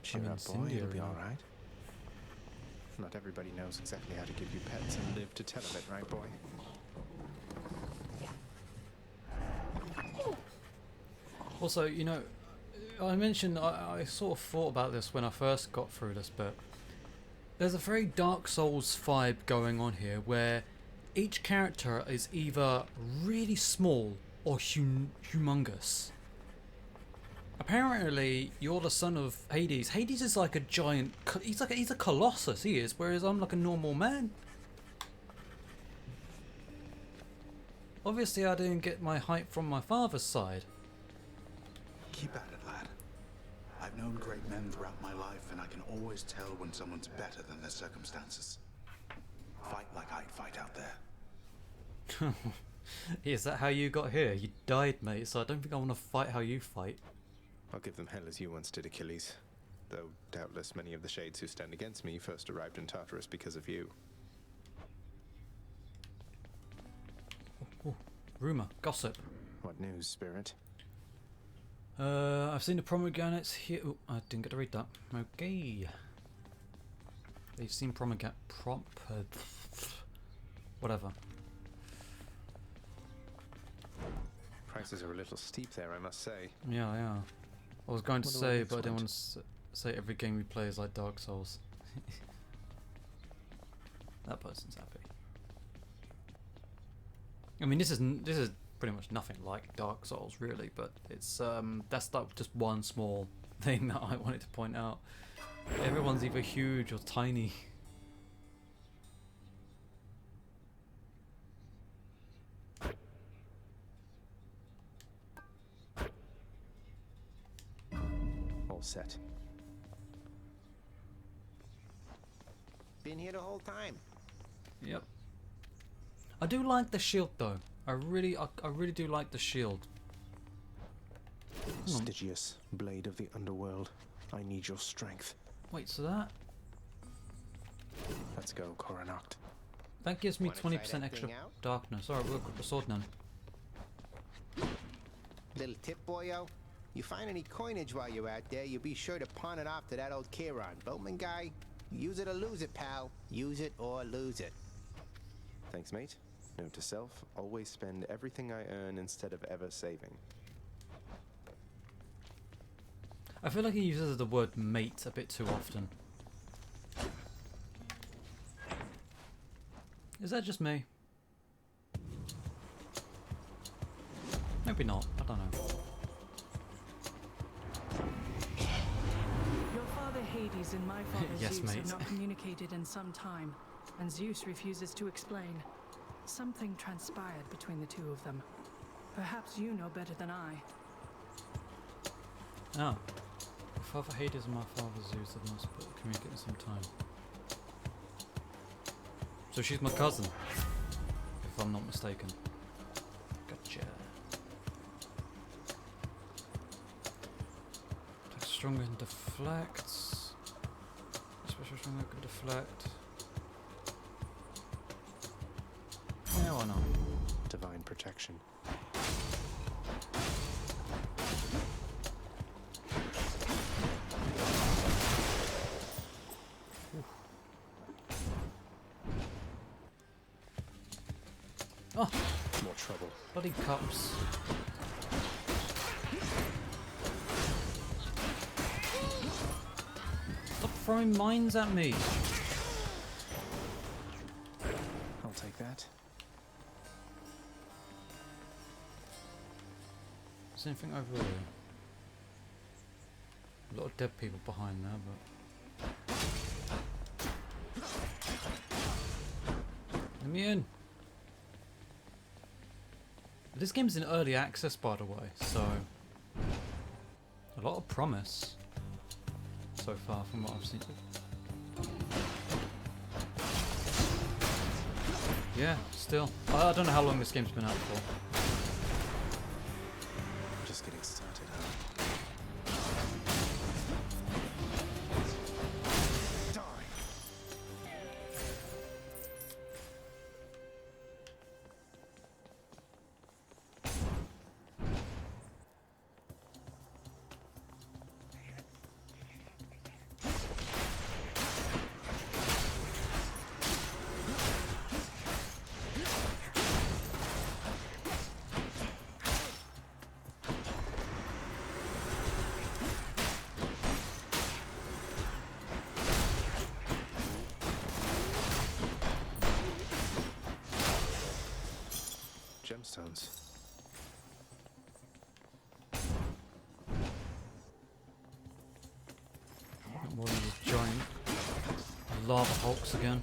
Cheer up, boy. It'll be all right. Not everybody knows exactly how to give you pets and live to tell of it, right, boy? Also, you know, I mentioned I sort of thought about this when I first got through this, but there's a very Dark Souls vibe going on here where each character is either really small or humongous. Apparently, you're the son of Hades. Hades is like a giant. He's a colossus. He is, whereas I'm like a normal man. Obviously, I didn't get my height from my father's side. Keep at it, lad. I've known great men throughout my life, and I can always tell when someone's better than their circumstances. Fight like I'd fight out there. Is that how you got here? You died, mate, so I don't think I want to fight how you fight. I'll give them hell as you once did Achilles. Though doubtless many of the shades who stand against me first arrived in Tartarus because of you. Oh, rumour, gossip. What news, Spirit? I've seen the pomegranates here. Oh, I didn't get to read that. Okay. They've seen pomegranate. Whatever. Prices are a little steep there, I must say. Yeah, yeah. I was going to Wonder say, where but I these didn't went. want to say every game we play is like Dark Souls. That person's happy. I mean, this is pretty much nothing like Dark Souls, really, but it's that's like just one small thing that I wanted to point out. Everyone's either huge or tiny. All set. Been here the whole time. Yep. I do like the shield though. I really do like the shield. Stygius, blade of the underworld, I need your strength. Wait, so that Let's go, Coronacht. that gives me Wanna try 20% that extra thing out? darkness. Alright, we'll got the sword now. Little tip, boyo. You find any coinage while you're out there, you be sure to pawn it off to that old Chiron. Boatman guy, use it or lose it, pal. Use it or lose it. Thanks, mate. Note to self, always spend everything I earn instead of ever saving. I feel like he uses the word mate a bit too often. Is that just me? Maybe not. I don't know. Your father Hades and my father Yes, Zeus mate. have not communicated in some time, and Zeus refuses to explain. Something transpired between the two of them. Perhaps you know better than I. Oh. My father Hades and my father Zeus have not communicated in some time. So she's my cousin, if I'm not mistaken. Gotcha. Attack stronger and deflects. Special stronger can deflect. Yeah, why not? Divine protection. Oh, More trouble. bloody cups. Stop throwing mines at me. I'll take that. Is anything over there? A lot of dead people behind there, but... Let me in! This game's in early access, by the way, so... A lot of promise so far from what I've seen. Yeah, still. I don't know how long this game's been out for. Just getting started, huh? Gemstones. More than these giant lava hulks again.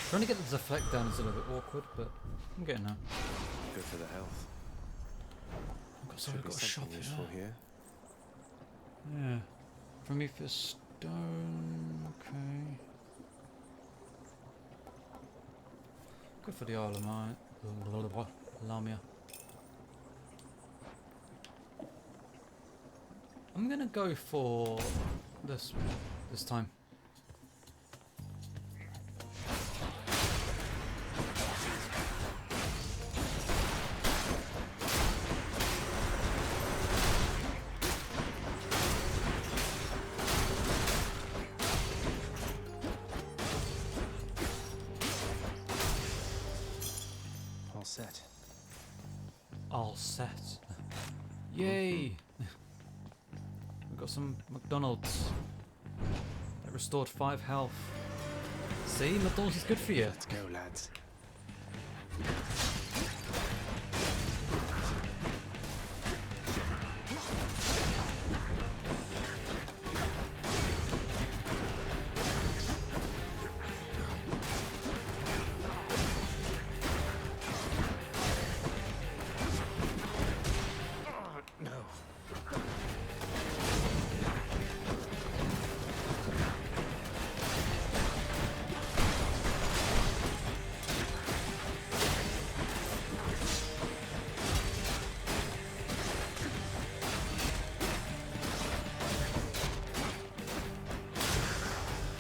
Trying to get the deflect down is a little bit awkward, but I'm getting there. Good for the health. I've got a shop useful here. Yeah. Prometheus stone. Okay. Good for the Isle of Lamia. I'm gonna go for this time. All set. All set. Yay! We've got some McDonald's. That restored 5 health. See, McDonald's is good for you. Let's go, lads.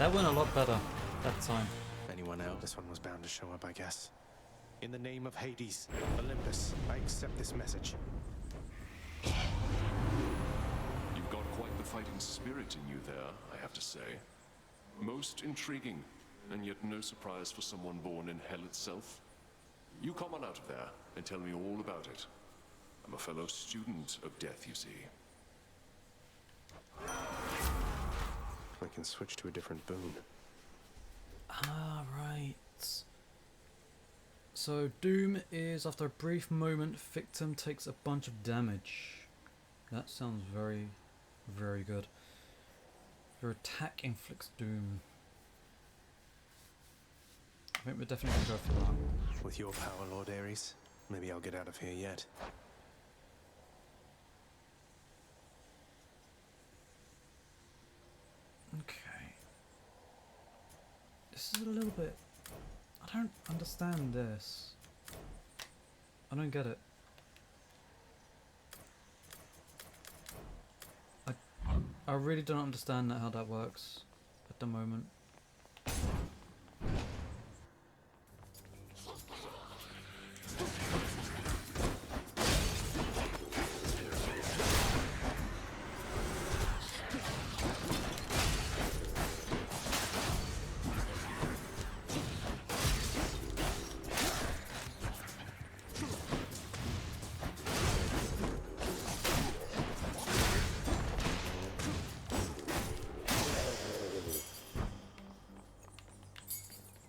That went a lot better that time. Anyone else? This one was bound to show up, I guess. In the name of Hades, Olympus, I accept this message. You've got quite the fighting spirit in you there, I have to say. Most intriguing, and yet no surprise for someone born in hell itself. You come on out of there and tell me all about it. I'm a fellow student of death, you see. I can switch to a different boon. Ah, right. So Doom is after a brief moment, victim takes a bunch of damage. That sounds very, very good. Your attack inflicts Doom. I think we're definitely gonna go for that. With your power, Lord Ares, maybe I'll get out of here yet. Okay. This is a little bit... I don't understand this. I don't get it. I really don't understand how that works at the moment.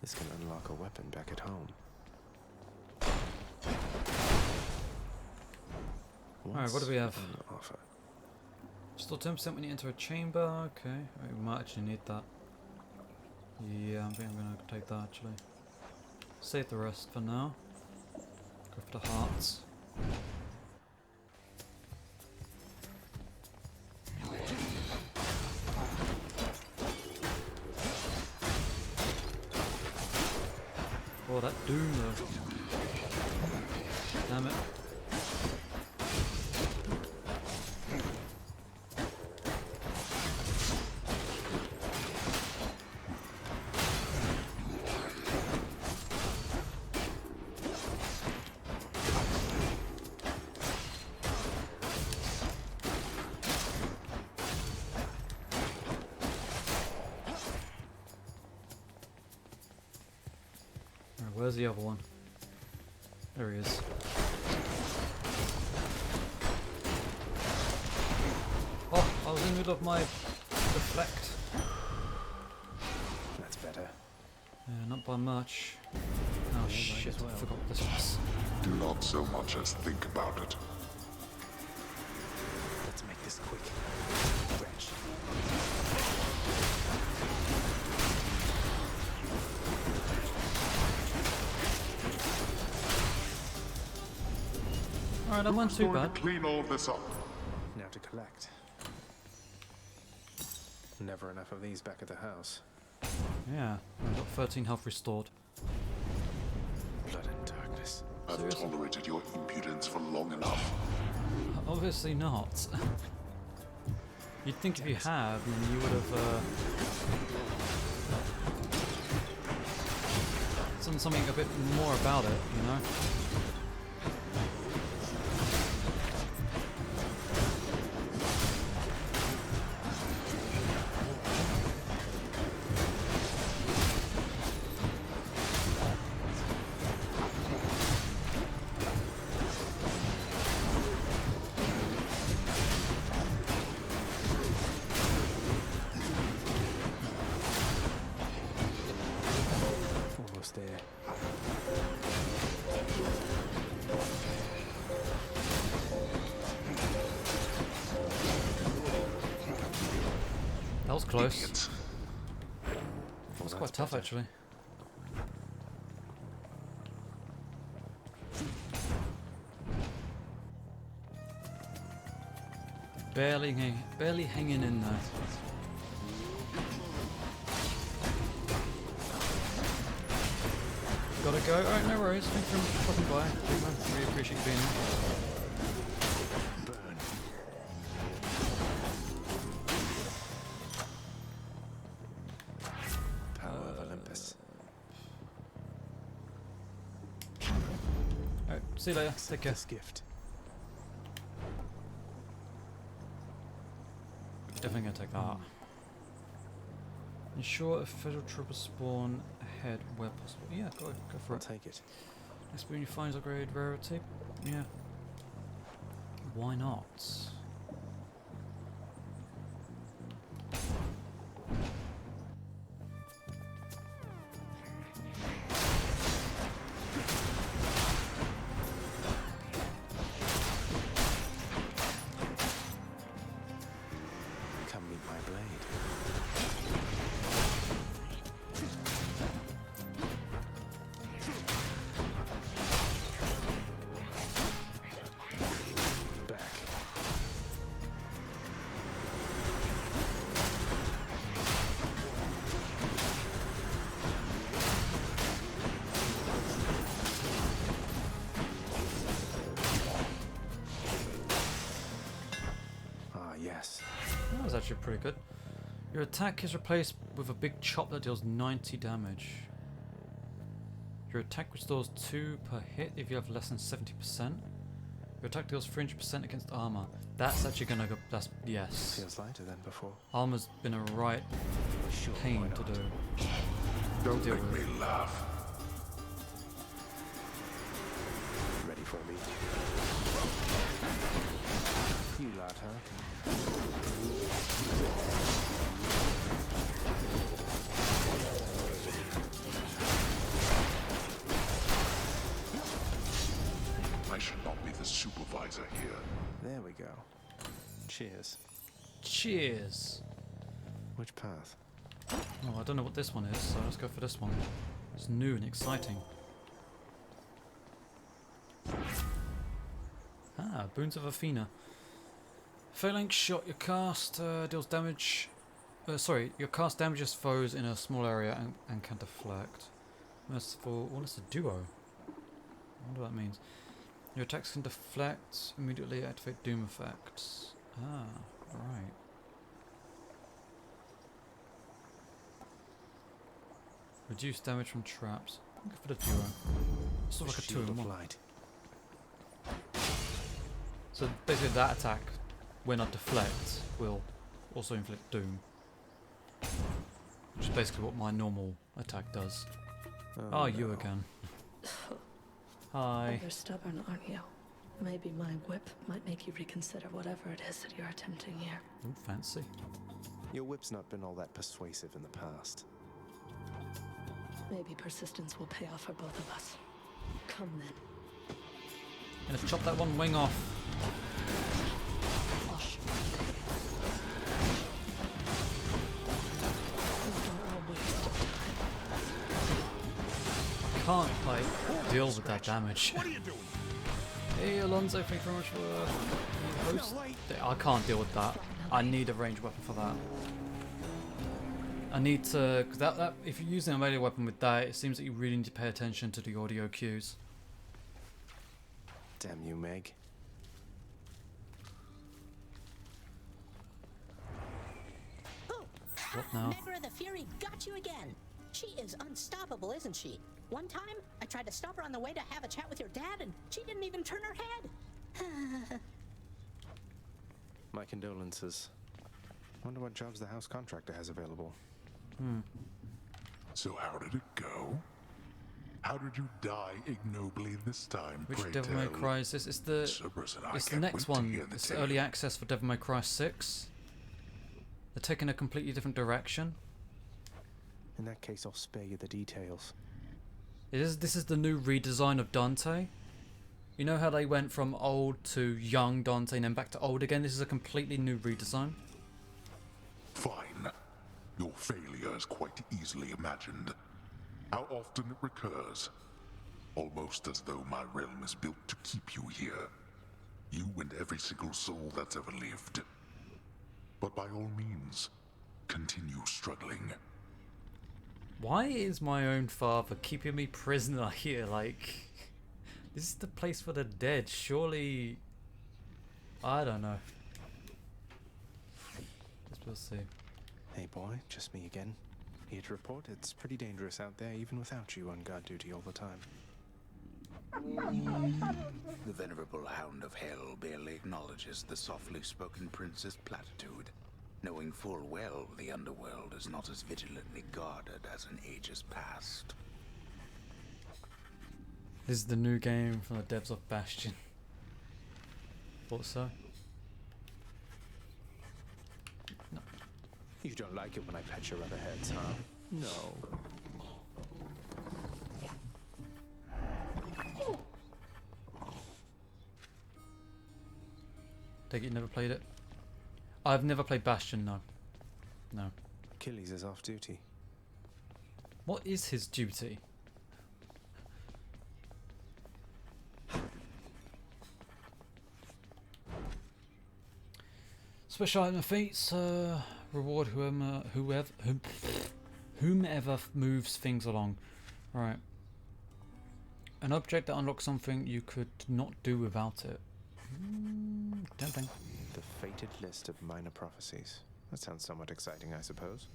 This can unlock a weapon back at home. Alright, what do we have? On offer? Still 10% when you enter a chamber. Okay, we might actually need that. Yeah, I think I'm gonna take that actually. Save the rest for now. Go for the hearts. Oh, that Doom though. Damn it. Where's the other one? There he is. Oh, I was in the middle of my deflect. That's better. Yeah, not by much. Oh shit, I forgot what this was. Do not so much as think about it. Let's make this quick. Wretch. Alright, that wasn't too bad. Clean all this up. Now to collect. Never enough of these back at the house. Yeah, I've got 13 health restored. Blood and darkness. I've Seriously? tolerated your impudence for long enough. Obviously not. You'd think if you had, then you would have done something a bit more about it, you know? Almost there. That was close. Idiots. That was quite tough actually. Barely hanging in there. Gotta go. Alright, no worries. Thanks for stopping by. Really appreciate you being here. Burn. See you later. Take care. This gift. Definitely gonna take that. Ensure a federal trooper spawn ahead where possible. Yeah, go for I'll it. take it. Next boon you find is upgrade rarity. Yeah. Why not? Come meet my blade. Back. Ah, yes. That was actually pretty good. Your attack is replaced with a big chop that deals 90 damage. Your attack restores 2 per hit if you have less than 70%. Your attack deals 300% against armor. That's actually gonna go. That's yes. Feels lighter than before. Armor's been a right Sure, pain why to not? do. Don't Deal make with me laugh. Ready for me? You lad, huh? I should not be the supervisor here. There we go. Cheers. Cheers. Which path? Oh, I don't know what this one is, so let's go for this one. It's new and exciting. Ah, Boons of Athena. Phalanx shot, your cast deals damage. Your cast damages foes in a small area and can deflect. Merciful. Oh, that's a duo. I wonder what that means. Your attacks can deflect, immediately activate doom effects. Ah, right. Reduce damage from traps. Go for the duo. Sort of like a Shield of 2-in-1. light. So basically that attack, when I deflect, will also inflict doom. Which is basically what my normal attack does. Oh, you no. again. Hi. You're stubborn, aren't you? Maybe my whip might make you reconsider whatever it is that you're attempting here. Ooh, fancy. Your whip's not been all that persuasive in the past. Maybe persistence will pay off for both of us. Come then. Gonna chop that one wing off. Hush. Can't like deal with that damage. What are you doing? Hey Alonso, thank you very much for the host. I can't deal with that. I need a ranged weapon for that. I need to, because that if you're using a melee weapon with that, it seems that you really need to pay attention to the audio cues. Damn you, Meg. Oh, What now? Megra the Fury got you again. She is unstoppable, isn't she? One time, I tried to stop her on the way to have a chat with your dad, and she didn't even turn her head. My condolences. Wonder what jobs the house contractor has available. So how did it go? How did you die ignobly this time? Which pray Devil May tell? Cry is this? It's the Cerberus and I it's the can't next wait to one. hear the It's tale. early access for Devil May Cry 6. They're taking a completely different direction. In that case, I'll spare you the details. This is the new redesign of Dante. You know how they went from old to young Dante and then back to old again? This is a completely new redesign. Fine. Your failure is quite easily imagined. How often it recurs. Almost as though my realm is built to keep you here. You and every single soul that's ever lived. But by all means, continue struggling. Why is my own father keeping me prisoner here? Like, this is the place for the dead. Surely, I don't know. Guess we'll see. Hey boy, just me again. Here to report it's pretty dangerous out there even without you on guard duty all the time. The venerable Hound of Hell barely acknowledges the softly spoken prince's platitude, knowing full well the underworld is not as vigilantly guarded as in ages past. This is the new game from the devs of Bastion. Thought so. No. You don't like it when I pet your other heads, huh? No. Take it you never played it? I've never played Bastion, no. No. Achilles is off duty. What is his duty? Special item feats reward whomever moves things along. Right. An object that unlocks something you could not do without it. Tempting. The fated list of minor prophecies. That sounds somewhat exciting, I suppose.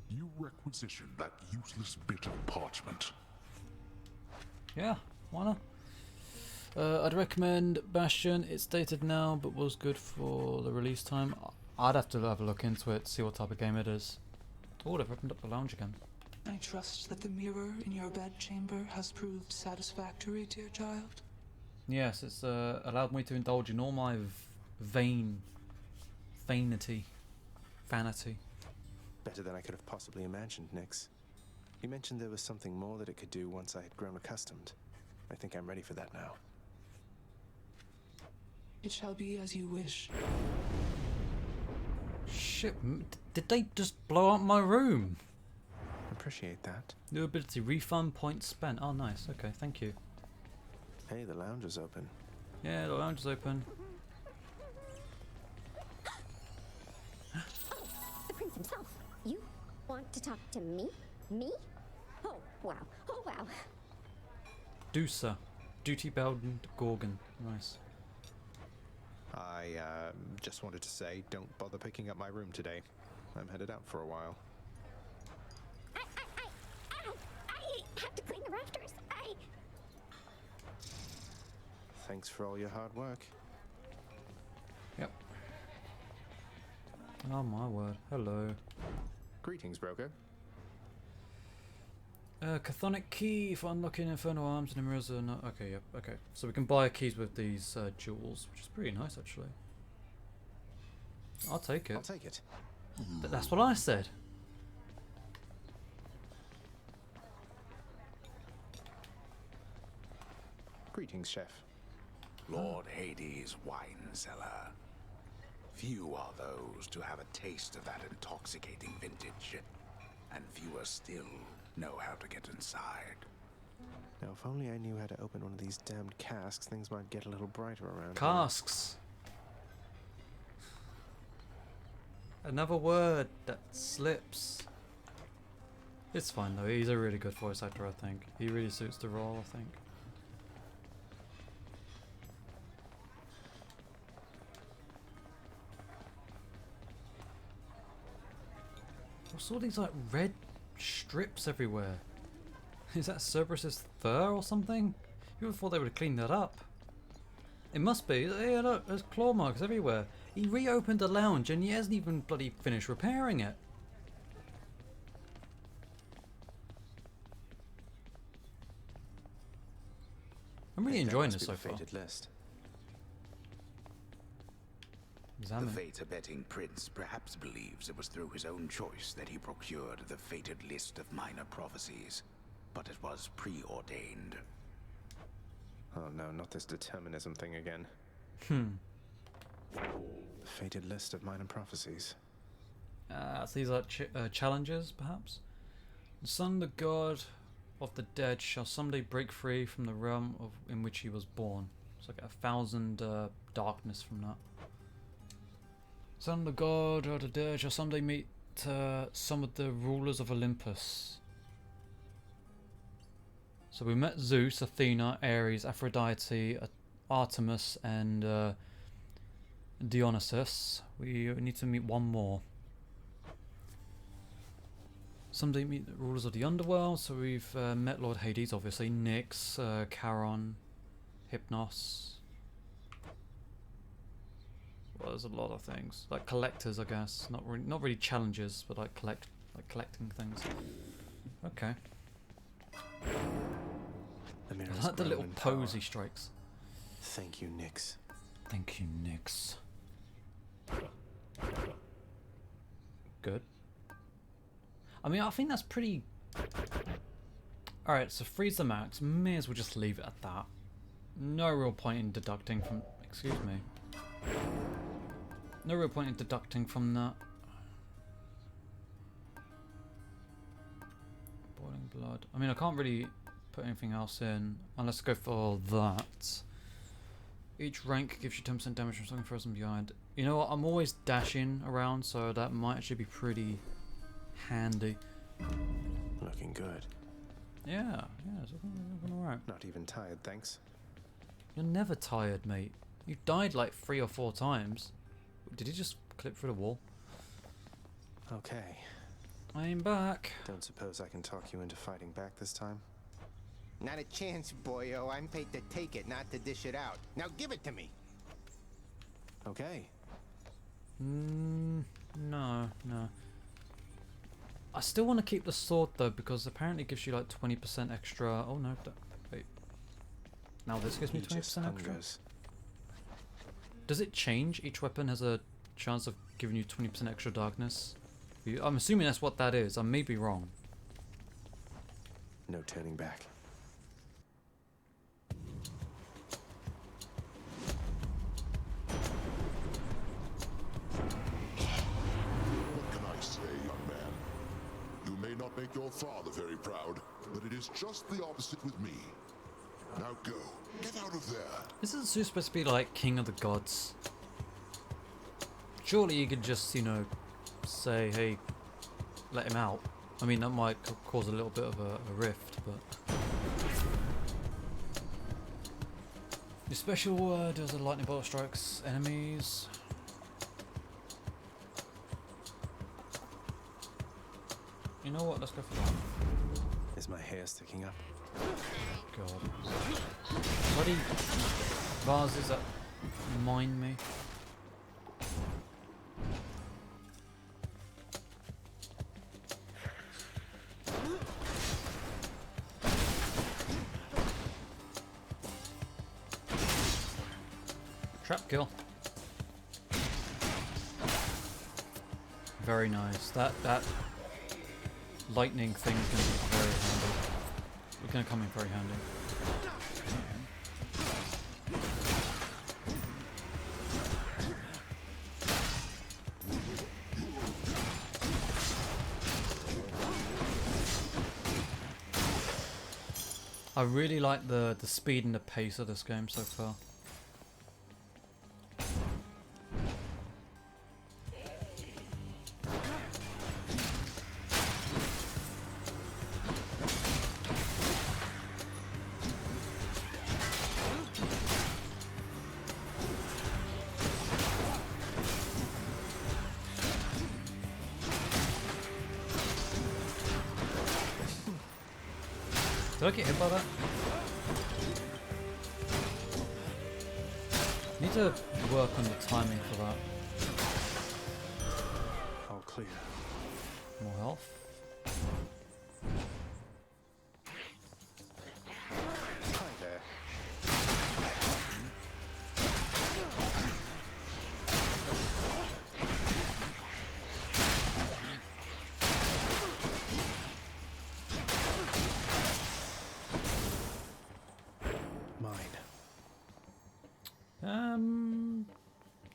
You requisition that useless bit of parchment. Yeah, why not? I'd recommend Bastion. It's dated now, but was good for the release time. I'd have to have a look into it, see what type of game it is. Oh, they've opened up the lounge again. I trust that the mirror in your bedchamber has proved satisfactory, dear child. Yes, it's allowed me to indulge in all my vanity. Better than I could have possibly imagined, Nix. You mentioned there was something more that it could do once I had grown accustomed. I think I'm ready for that now. It shall be as you wish. Shit, did they just blow up my room? Appreciate that. New ability, refund points spent. Oh, nice. Okay, thank you. Hey, the lounge is open. Yeah, the lounge is open. Oh, the prince himself. You want to talk to me? Me? Oh, wow. Oh, wow. Deucer. Duty-bound Gorgon. Nice. I just wanted to say, don't bother picking up my room today. I'm headed out for a while. I have to clean the rafters. Thanks for all your hard work. Yep. Oh my word. Hello. Greetings, broker. Chthonic key for unlocking infernal arms and mirrors are not. Okay, yep, okay. So we can buy keys with these jewels, which is pretty nice actually. I'll take it. I'll take it. That's what I said. Greetings, chef. Lord Hades' wine cellar. Few are those to have a taste of that intoxicating vintage, and fewer still know how to get inside. Now, if only I knew how to open one of these damned casks, things might get a little brighter around Casks. Another word that slips. It's fine though, he's a really good voice actor, I think. He really suits the role, I think. What's all these like red strips everywhere? Is that Cerberus's fur or something? You would have thought they would have cleaned that up. It must be. Yeah, look, there's claw marks everywhere. He reopened the lounge and he hasn't even bloody finished repairing it. I'm really enjoying this so far. Fated list. Examine. The fate-abetting prince perhaps believes it was through his own choice that he procured the fated list of minor prophecies, but it was preordained. Oh no, not this determinism thing again. The fated list of minor prophecies. So these are challenges, perhaps? The son, the god of the dead, shall someday break free from the realm in which he was born. So I get 1,000 darkness from that. Son, the god of the dead, shall someday meet some of the rulers of Olympus. So we met Zeus, Athena, Ares, Aphrodite, Artemis, and Dionysus. We need to meet one more. Some do meet the rulers of the underworld, so we've met Lord Hades, obviously, Nyx, Charon, Hypnos. Well, there's a lot of things, like collectors, I guess. Not really challenges, but like collecting things. Okay. I like the little pose he strikes. Thank you, Nyx. Thank you, Nyx. Good. I mean, I think that's pretty... Alright, so freeze the max. May as well just leave it at that. No real point in deducting from... Excuse me. No real point in deducting from that. Boiling blood. I mean, I can't really put anything else in. Unless I go for that. Each rank gives you 10% damage from something frozen behind. You know what? I'm always dashing around, so that might actually be pretty handy. Looking good. Yeah, it's looking alright. Not even tired, thanks. You're never tired, mate. You've died like 3 or 4 times. Did he just clip through the wall? Okay. I'm back. Don't suppose I can talk you into fighting back this time? Not a chance, boyo. I'm paid to take it, not to dish it out. Now give it to me. Okay. No. I still want to keep the sword though, because apparently it gives you like 20% extra. Oh no, wait. Now this gives me 20% extra. Does it change? Each weapon has a chance of giving you 20% extra darkness. I'm assuming that's what that is. I may be wrong. No turning back. What can I say, young man? You may not make your father very proud, but it is just the opposite with me. Now go. Get out of there. Isn't Zeus supposed to be like king of the gods? Surely you could just, you know, say, hey, let him out. I mean, that might cause a little bit of a rift, but... Your special does a lightning bolt strikes enemies. You know what? Let's go for that. Is my hair sticking up? God. Bloody vases that mind me. Trap kill. Very nice. That lightning thing is going to be very handy. It's going to come in very handy. I really like the speed and the pace of this game so far. Did I get hit by that? Need to work on the timing for that. All clear. More health. Hi there.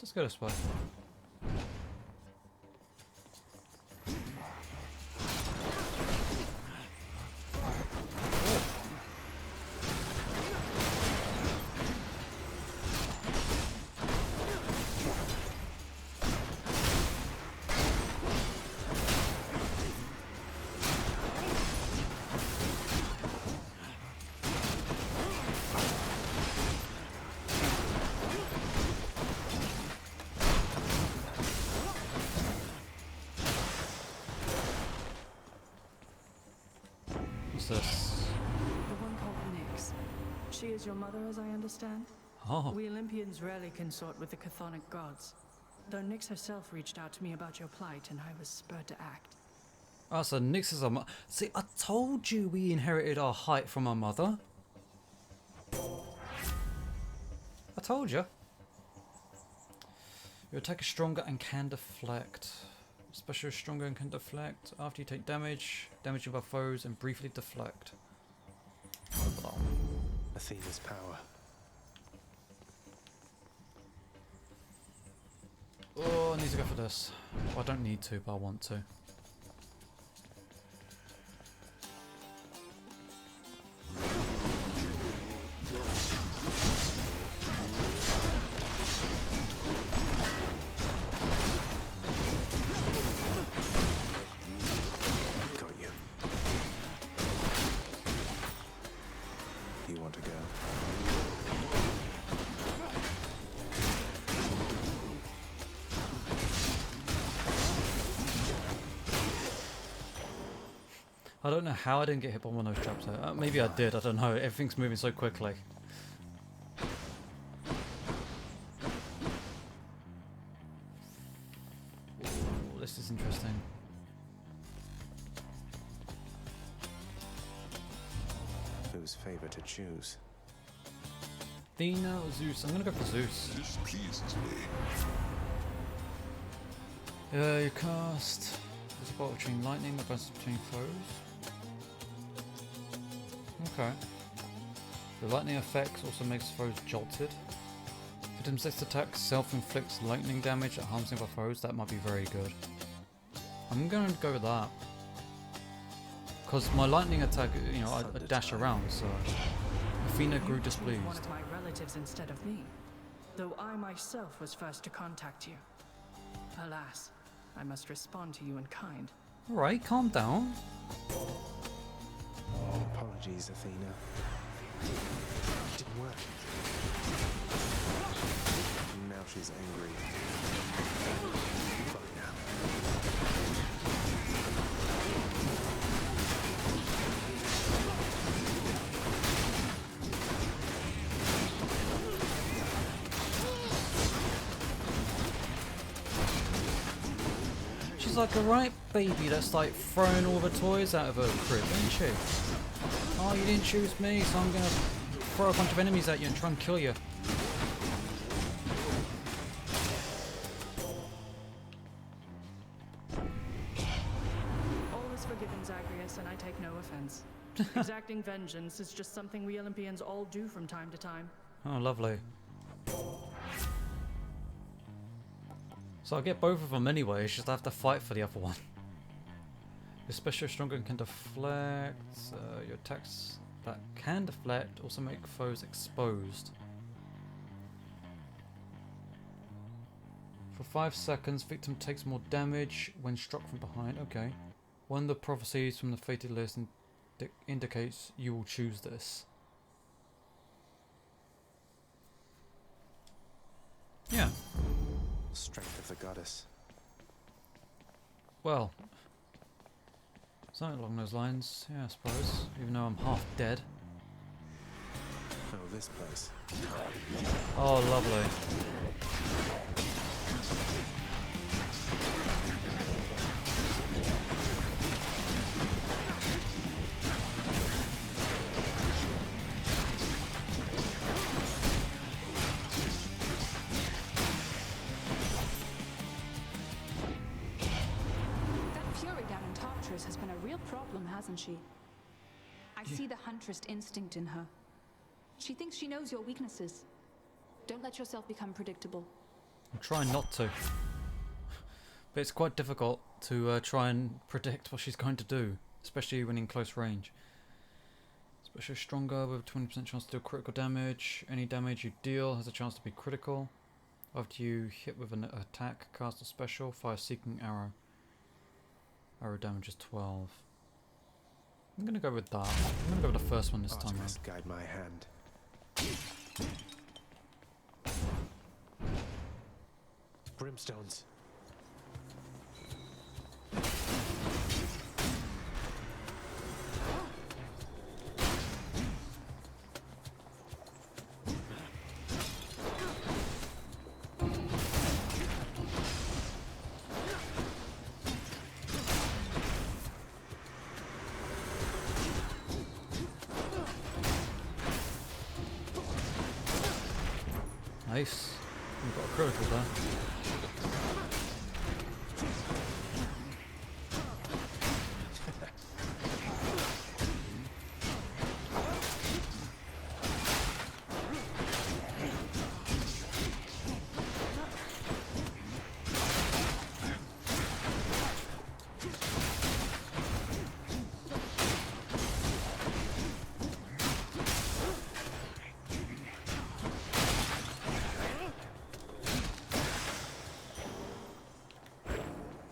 Let's go this way. this? The one called Nyx. She is your mother, as I understand? Oh. We Olympians rarely consort with the chthonic gods. Though Nyx herself reached out to me about your plight, and I was spurred to act. Oh, so Nyx is our See, I told you we inherited our height from our mother. I told you. Your attack is stronger and can deflect. Special is stronger and can deflect. After you take damage, damage of our foes, and briefly deflect. Oh. Athena's power. Oh, I need to go for this. Well, I don't need to, but I want to. Got you. You want to go? I don't know how I didn't get hit by one of those traps there. Maybe I did, I don't know. Everything's moving so quickly. Ooh, this is interesting. Whose favor to choose? Athena or Zeus? I'm gonna go for Zeus. This pleases me. You cast... There's a battle between lightning, the balance between foes. Okay. The lightning effects also makes foes jolted. Victim's next attack self-inflicts lightning damage that harms nearby foes. That might be very good. I'm going to go with that. Because my lightning attack, you know, I dash around, so... Athena grew displeased. One of my relatives instead of me, though I myself was first to contact you. Alas, I must respond to you in kind. Alright, calm down. Apologies, Athena. It didn't work. Now she's angry. Fine now. She's like a right baby that's like throwing all the toys out of her crib, isn't she? Oh, you didn't choose me, so I'm gonna throw a bunch of enemies at you and try and kill you. All is forgiven, Zagreus, and I take no offense. Exacting vengeance is just something we Olympians all do from time to time. Oh, lovely. So I'll get both of them anyway, it's just I have to fight for the other one. Your special is stronger and can deflect. Your attacks that can deflect also make foes exposed. For 5 seconds, victim takes more damage when struck from behind. Okay. One of the prophecies from the fated list indicates you will choose this. Yeah. Strength of the goddess. Well, something along those lines, yeah, I suppose. Even though I'm half dead. Oh, this place. Oh, lovely. Has been a real problem, hasn't she? I see the huntress instinct in her. She thinks she knows your weaknesses. Don't let yourself become predictable. I'm trying not to. But it's quite difficult to try and predict what she's going to do, especially when in close range. Especially stronger with a 20% chance to deal critical damage. Any damage you deal has a chance to be critical. After you hit with an attack, cast a special, fire seeking arrow. Arrow damage is 12. I'm gonna go with that. I'm gonna go with the first one this time around. Guide my hand. Brimstones. Nice. We've got a critical there.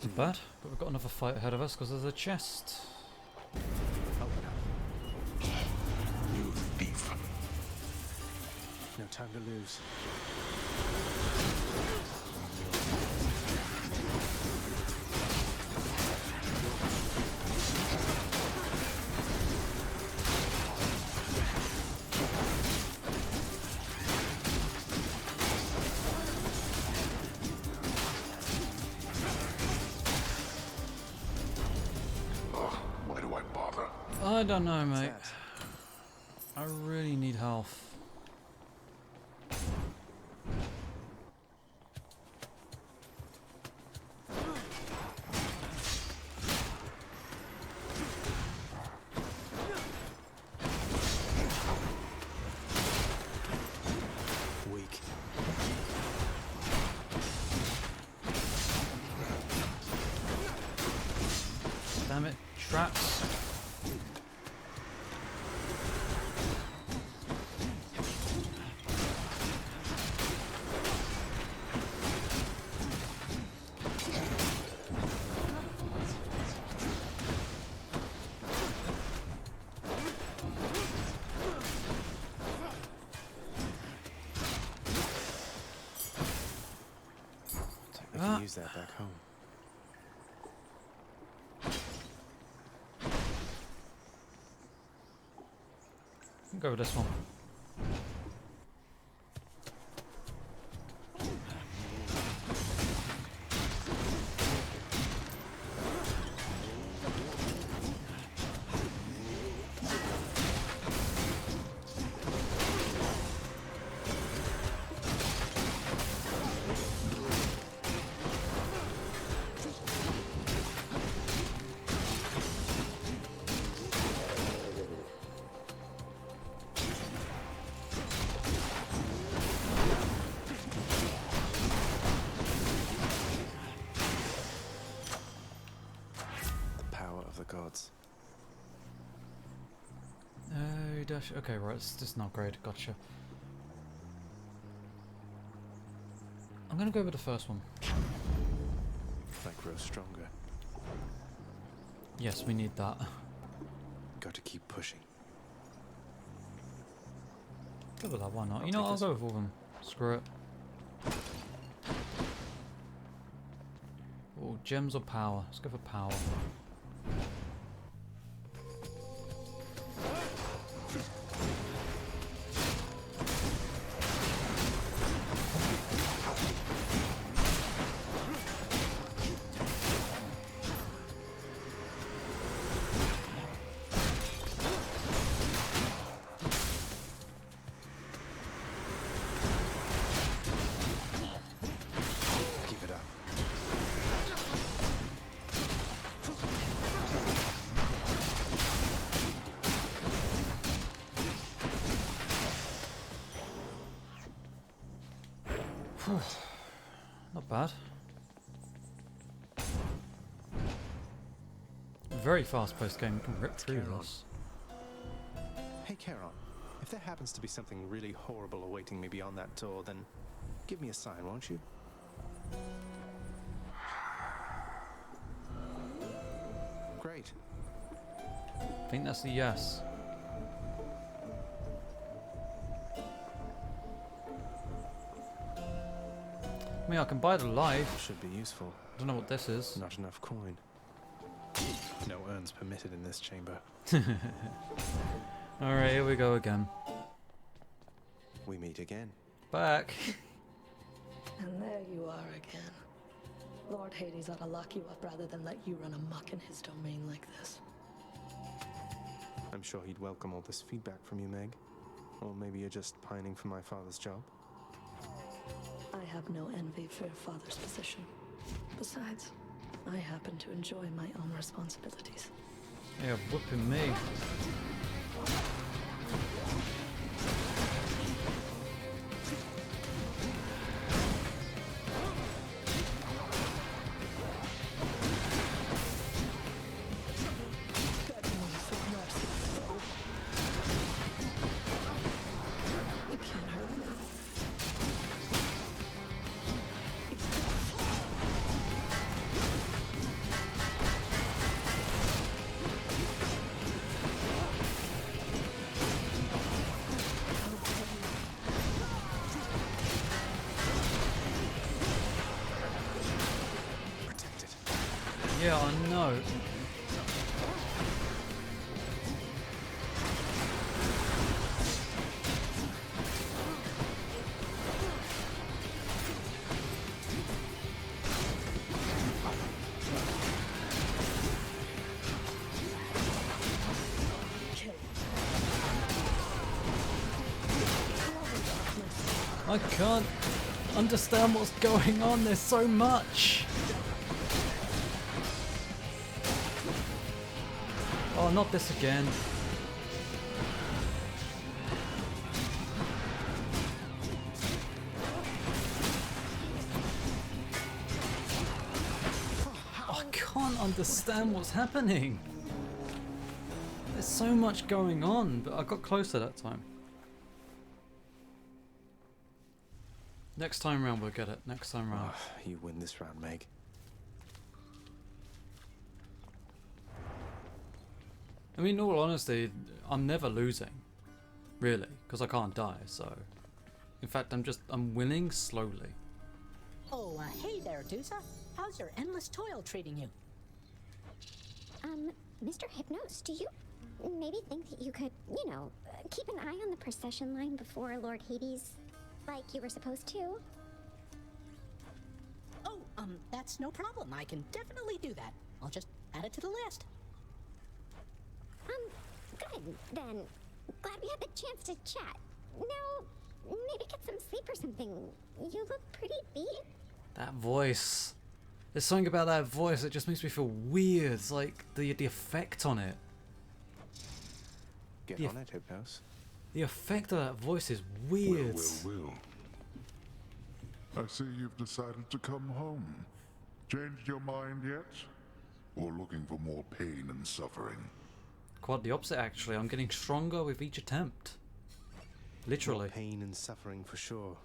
Not bad, but we've got another fight ahead of us because there's a chest. You thief. No time to lose. Why do I bother? I don't know, mate. I really need health. Weak. Damn it, traps. I can use that back home. Go with this one. Gods. Oh, dash. Okay, right. It's just not great. Gotcha. I'm gonna go with the first one. Like grow stronger. Yes, we need that. Got to keep pushing. Go with that. Why not? You know, I'll go with all of them. Screw it. Oh, gems or power? Let's go for power. Keep it up. Not bad. Very fast-paced game. You can rip through this. Hey, Charon. If there happens to be something really horrible awaiting me beyond that door, then give me a sign, won't you? Great. I think that's the yes. I mean, I can buy the life. Should be useful. I don't know what this is. Not enough coin. No urns permitted in this chamber. Alright, here we go again. We meet again. Back. And there you are again. Lord Hades ought to lock you up rather than let you run amok in his domain like this. I'm sure he'd welcome all this feedback from you, Meg. Or maybe you're just pining for my father's job. no envy for your father's position. Besides, I happen to enjoy my own responsibilities. You're whooping me. Yeah, I know. I can't understand what's going on. There's so much. Oh, not this again. I can't understand what's happening. There's so much going on, but I got closer that time. Next time round we'll get it. Next time round. You win this round, Meg. I mean, in all honesty, I'm never losing, really, because I can't die, so... In fact, I'm winning slowly. Oh, hey there, Dusa. How's your endless toil treating you? Mr. Hypnos, do you maybe think that you could, you know, keep an eye on the procession line before Lord Hades, like you were supposed to? Oh, that's no problem. I can definitely do that. I'll just add it to the list. Good, then. Glad we had the chance to chat. Now, maybe get some sleep or something. You look pretty beat. That voice. There's something about that voice that just makes me feel weird. It's like the effect on it. Get on it, Hypnos. The effect of that voice is weird. Well. I see you've decided to come home. Changed your mind yet? Or looking for more pain and suffering? Quite the opposite, actually. I'm getting stronger with each attempt. Literally. More pain and suffering for sure.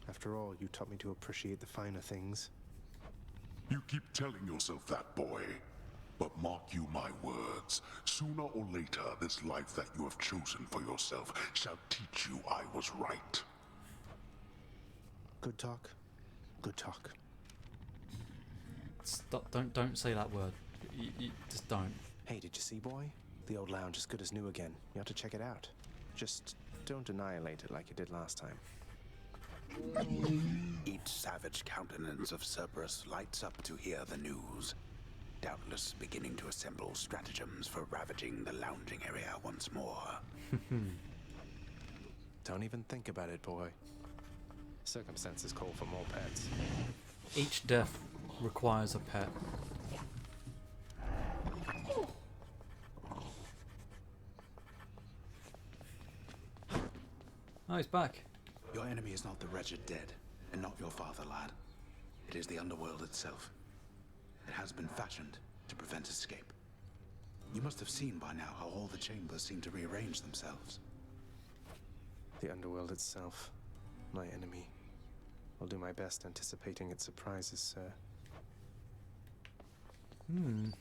After all, you taught me to appreciate the finer things. You keep telling yourself that, boy. But mark you my words. Sooner or later, this life that you have chosen for yourself shall teach you I was right. Good talk. Good talk. Stop, don't say that word. You just don't. Hey, did you see, boy? The old lounge is good as new again. You have to check it out. Just don't annihilate it like you did last time. Each savage countenance of Cerberus lights up to hear the news, doubtless beginning to assemble stratagems for ravaging the lounging area once more. Don't even think about it, boy. Circumstances call for more pets. Each death requires a pet. Oh, he's back. Your enemy is not the wretched dead, and not your father, lad. It is the underworld itself. It has been fashioned to prevent escape. You must have seen by now how all the chambers seem to rearrange themselves. The underworld itself, my enemy. I'll do my best anticipating its surprises, sir. Don't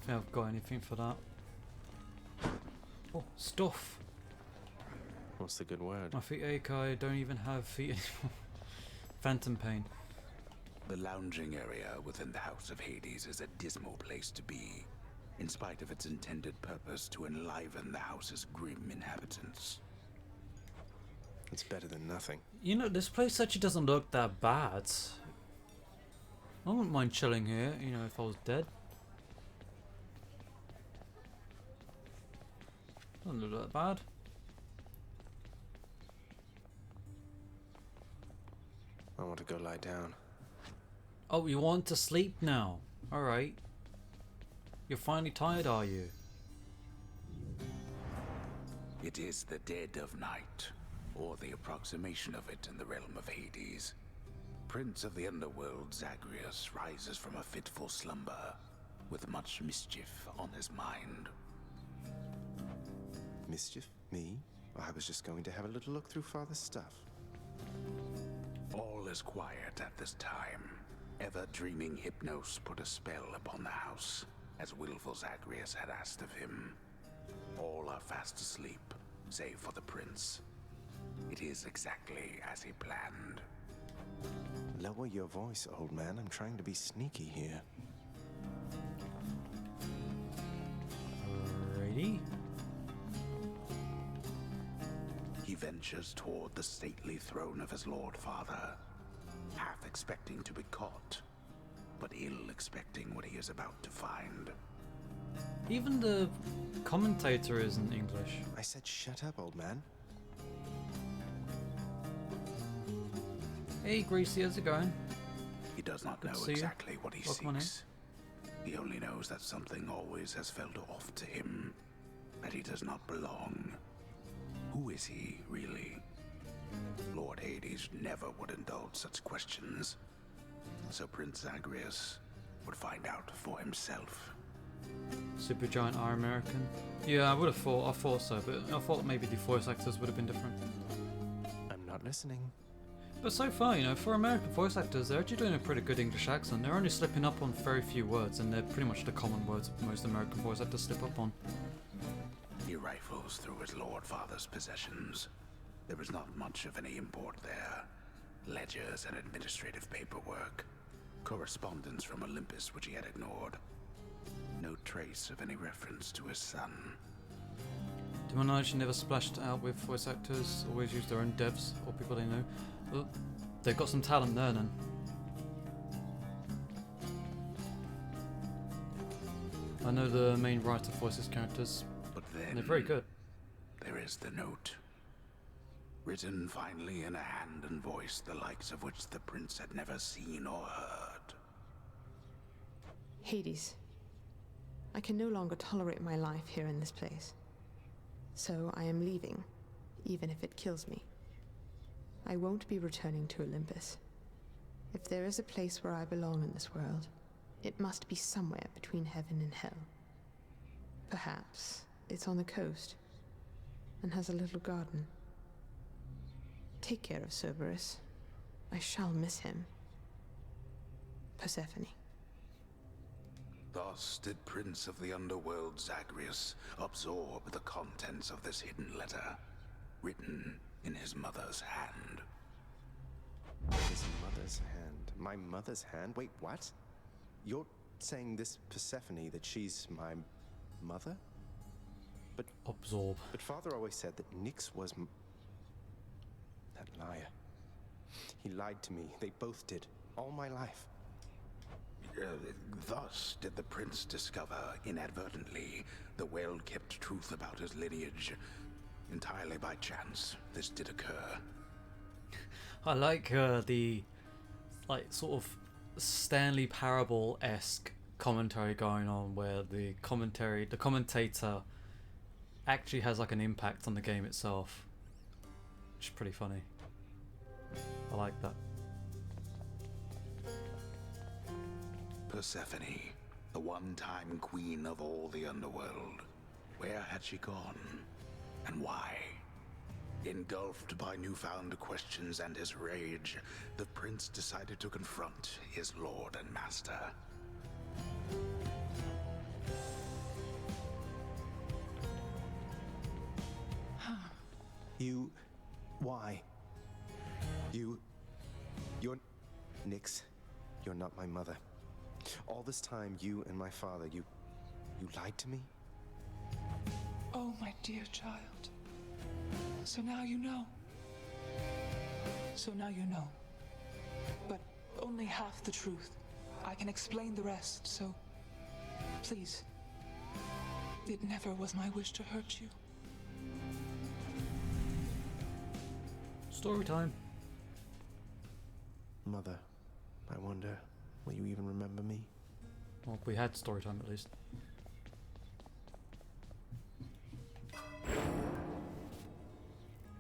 think I've got anything for that. Oh, stuff. What's the good word? My feet ache. I don't even have feet anymore. Phantom pain. The lounging area within the House of Hades is a dismal place to be, in spite of its intended purpose to enliven the house's grim inhabitants. It's better than nothing. You know, this place actually doesn't look that bad. I wouldn't mind chilling here, you know, if I was dead. Doesn't look that bad. I want to go lie down. Oh, you want to sleep now? Alright. You're finally tired, are you? It is the dead of night, or the approximation of it in the realm of Hades. Prince of the underworld Zagreus rises from a fitful slumber, with much mischief on his mind. Mischief? Me? I was just going to have a little look through Father's stuff. All is quiet at this time. Ever-dreaming Hypnos put a spell upon the house, as willful Zagreus had asked of him. All are fast asleep, save for the prince. It is exactly as he planned. Lower your voice, old man. I'm trying to be sneaky here. Alrighty. He ventures toward the stately throne of his lord father, half expecting to be caught, but ill expecting what he is about to find. Even the commentator isn't English. I said shut up, old man. Hey, Greasy, how's it going? He does not Good to know see you. exactly what he Welcome on in. seeks. He only knows that something always has felt off to him, that he does not belong. Who is he, really? Lord Hades never would indulge such questions, so Prince Zagreus would find out for himself. Supergiant Iron American. Yeah, I would have thought. I thought so, but I thought maybe the voice actors would have been different. I'm not listening. But so far, you know, for American voice actors, they're actually doing a pretty good English accent. They're only slipping up on very few words, and they're pretty much the common words most American voice actors slip up on. He rifles through his lord father's possessions. There is not much of any import there. Ledgers and administrative paperwork. Correspondence from Olympus which he had ignored. No trace of any reference to his son. To my knowledge, never splashed out with voice actors, always use their own devs or people they know. Well, they've got some talent there then. I know the main writer voices characters, But then and they're very good. there is the note. Written finally in a hand and voice the likes of which the prince had never seen or heard. Hades, I can no longer tolerate my life here in this place. So I am leaving, even if it kills me. I won't be returning to Olympus. If there is a place where I belong in this world, it must be somewhere between heaven and hell. Perhaps it's on the coast and has a little garden. Take care of Cerberus. I shall miss him. Persephone. Thus did Prince of the Underworld Zagreus absorb the contents of this hidden letter, written in his mother's hand. His mother's hand. My mother's hand? Wait, what? You're saying this Persephone, that she's my mother? But absorb. But Father always said that Nyx was that liar. He lied to me. They both did. All my life. Thus did the prince discover, inadvertently, the well-kept truth about his lineage. Entirely by chance, this did occur. I like the sort of Stanley Parable-esque commentary going on, where the commentator actually has like an impact on the game itself, which is pretty funny. I like that. Persephone, the one-time queen of all the underworld. Where had she gone? And why? Engulfed by newfound questions and his rage, the prince decided to confront his lord and master. You... why? You're... Nyx, you're not my mother. All this time, you and my father, you lied to me? Oh, my dear child. So now you know. So now you know. But only half the truth. I can explain the rest, so please. It never was my wish to hurt you. Story time. Mother, I wonder, will you even remember me? Well, we had story time at least.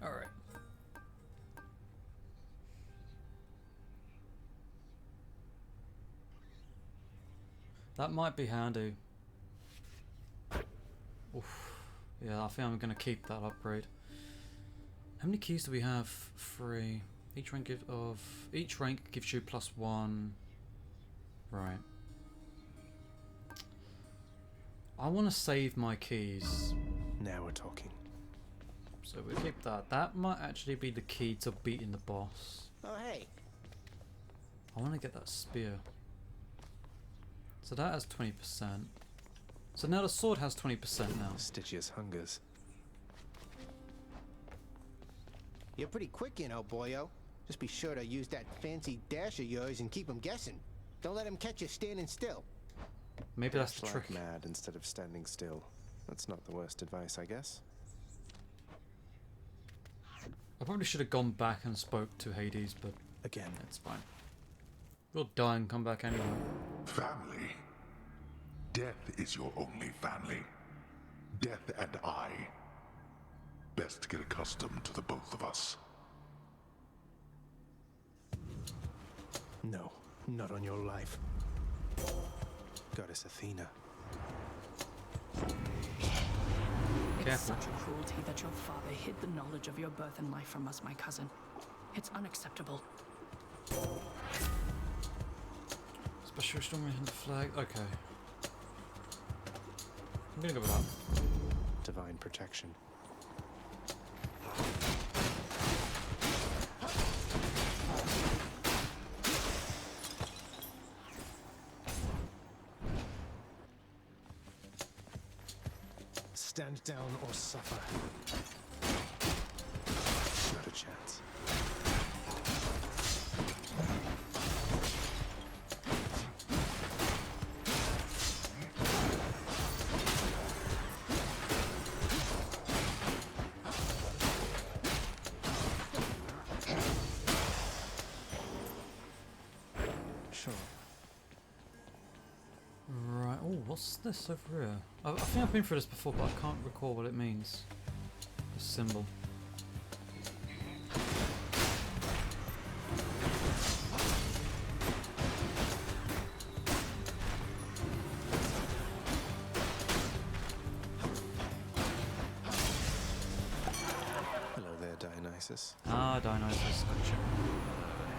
Alright. That might be handy. Oof. Yeah, I think I'm gonna keep that upgrade. How many keys do we have? 3. Each rank gives you +1. Right. I want to save my keys. Now we're talking. So we keep that. That might actually be the key to beating the boss. Oh, hey. I want to get that spear. So that has 20%. So now the sword has 20% now. Stygius hungers. You're pretty quick, you know, boyo. Just be sure to use that fancy dash of yours and keep 'em guessing. Don't let 'em catch you standing still. Maybe that's the Dash trick. like mad instead of standing still. That's not the worst advice, I guess. I probably should have gone back and spoke to Hades, but again, it's fine. We'll die and come back anyway. Family. Death is your only family. Death and I. Best get accustomed to the both of us. No, not on your life. Goddess Athena. It's Careful. such a cruelty that your father hid the knowledge of your birth and life from us, my cousin. It's unacceptable. Special restoring the flag. Okay. I'm gonna go with that. Divine protection. Stand down or suffer. Not a chance. Sure. Right. Oh, what's this over here? I think I've been through this before, but I can't recall what it means. The symbol. Hello there, Dionysus. Ah, Dionysus. Gotcha.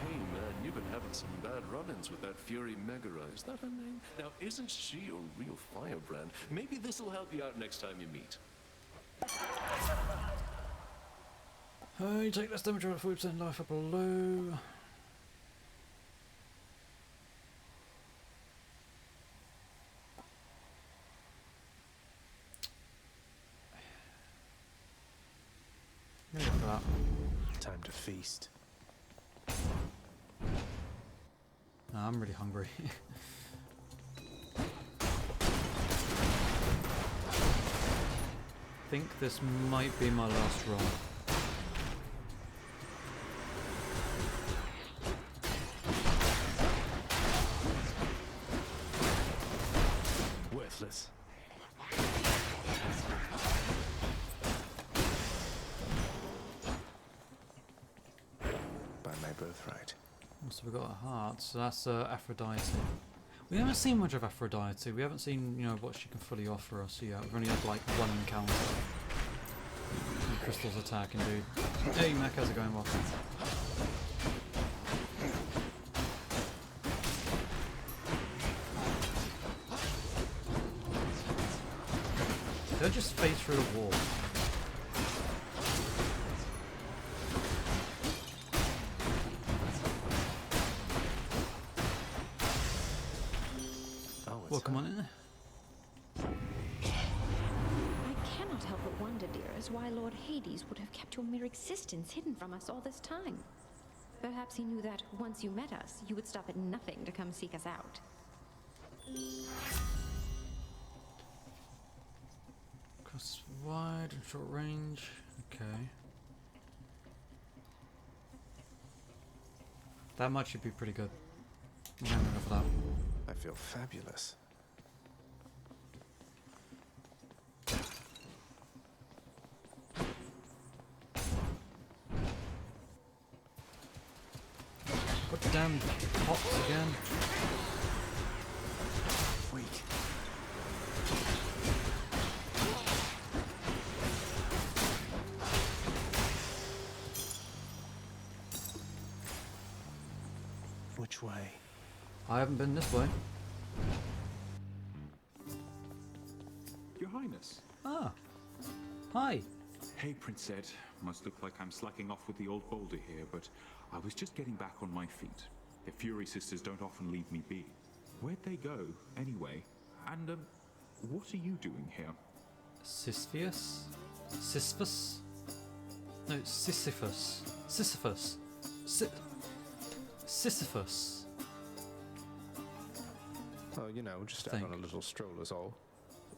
Hey man, you've been having some bad run-ins with that Fury Megara. Is that her name? Now, isn't she a real firebrand? Maybe this'll help you out next time you meet. You take less damage on 40% life up below. Maybe for that. Time to feast. No, I'm really hungry. I think this might be my last run. Worthless. By my birthright. So we've got a heart, so that's Aphrodite. We haven't seen much of Aphrodite. We haven't seen, you know, what she can fully offer us yet. We've only had like one encounter. And Crystal's attacking, dude. Hey, Mac, how's it going? Welcome. They'll just phase through the wall. Well, come on in. I cannot help but wonder, dearest, why Lord Hades would have kept your mere existence hidden from us all this time. Perhaps he knew that once you met us, you would stop at nothing to come seek us out. Cross wide and short range. Okay. That much should be pretty good. I'm going for that. I feel fabulous. What damn pops again? Freak. Which way? I haven't been this way. Your Highness. Ah. Hi. Hey, Prince Ed. Must look like I'm slacking off with the old boulder here, but I was just getting back on my feet. The Fury Sisters don't often leave me be. Where'd they go, anyway? And, what are you doing here? Sisyphus? Sisyphus? No, Sisyphus. Sisyphus. Sisyphus. Oh, you know, just out on a little stroll is all.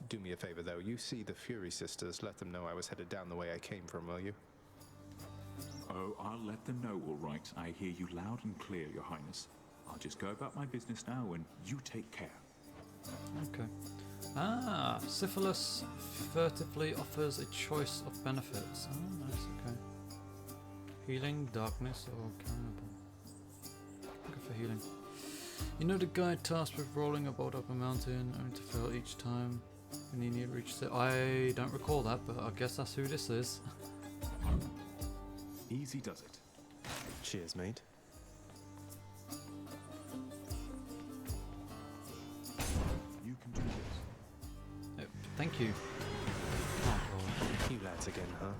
Do me a favor, though. You see the Fury Sisters, let them know I was headed down the way I came from, will you? Oh, I'll let them know, all right. I hear you loud and clear, Your Highness. I'll just go about my business now, and you take care. Okay. Ah, syphilis furtively offers a choice of benefits. Oh, nice, okay. Healing, darkness, or cannibal. Good for healing. You know the guy tasked with rolling a boat up a mountain, only to fail each time when he nearly reached it? I don't recall that, but I guess that's who this is. Easy does it. Cheers, mate. You can do this. Thank you. Oh, God. You lads again, huh?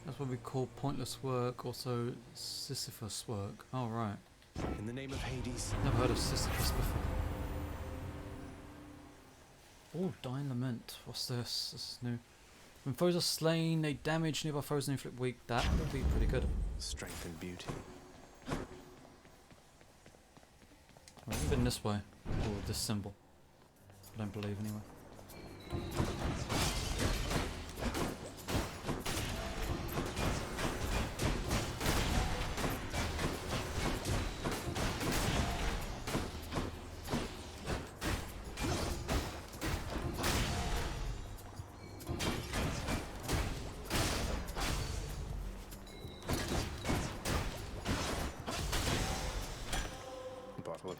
That's what we call pointless work, also Sisyphus work. Oh, right. In the name of Hades. Never heard of Sisyphus before. Oh, Dying Lament. What's this? This is new. When foes are slain, they damage nearby foes and inflict weak. That would be pretty good. Strength and beauty. I've never been this way. Or this symbol. I don't believe anyway.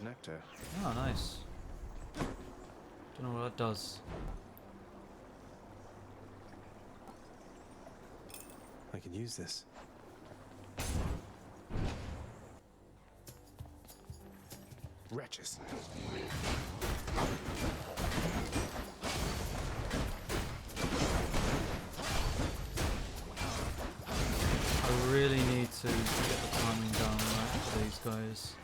Nectar. Oh, nice. Don't know what that does. I can use this. Wretches. I really need to get the timing down right for these guys.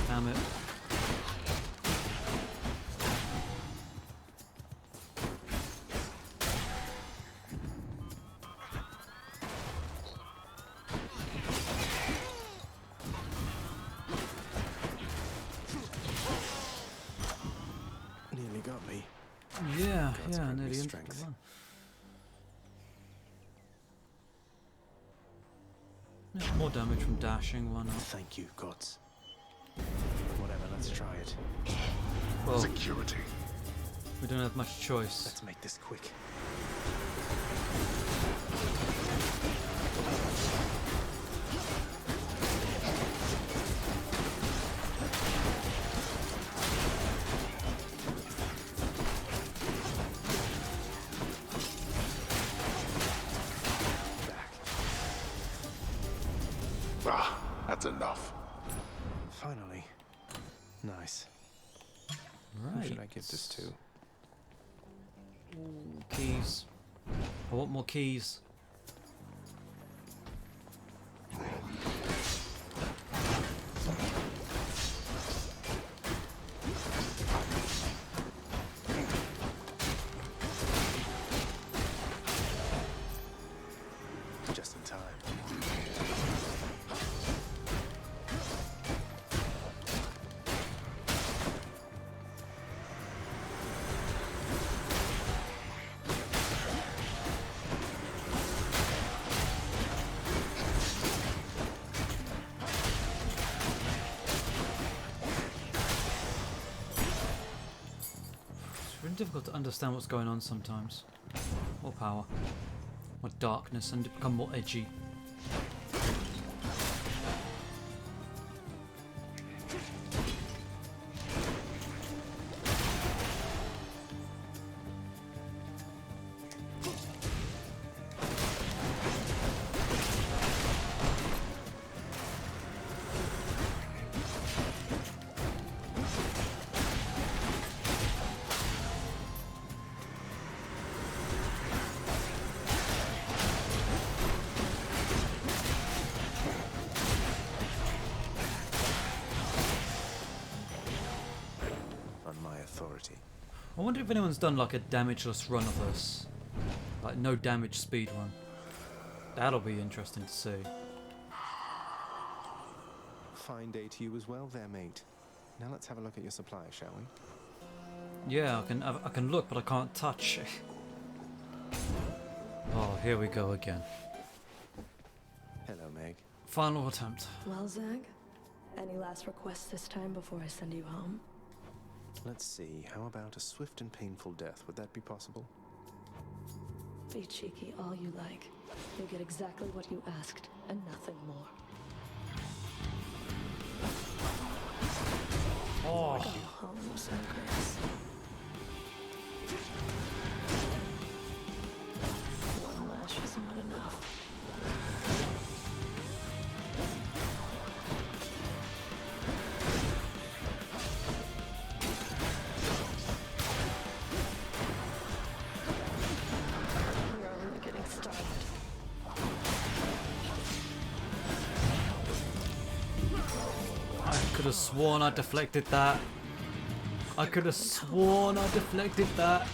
Damn it. Nearly got me. Yeah, God's yeah, grant me nearly into strength. the run. Yeah, more damage from dashing, why not? Thank you, gods. Whatever, let's try it. Well, Security. we don't have much choice. Let's make this quick. That's enough. Finally. Nice. Right. Who should I give this to? Ooh, keys. I want more keys. Just in time. It's really difficult to understand what's going on sometimes. More power. More darkness, and it become more edgy. I wonder if anyone's done like a damageless run of this. Like no damage speed run. That'll be interesting to see. Fine day to you as well there, mate. Now let's have a look at your supply, shall we? Yeah, I can look, but I can't touch. Oh, here we go again. Hello, Meg. Final attempt. Well, Zag, any last requests this time before I send you home? Let's see, how about a swift and painful death? Would that be possible? Be cheeky all you like. You'll get exactly what you asked, and nothing more. Oh. Go home, Zagreus. One lash is not enough. I could have sworn I deflected that. I could have sworn I deflected that.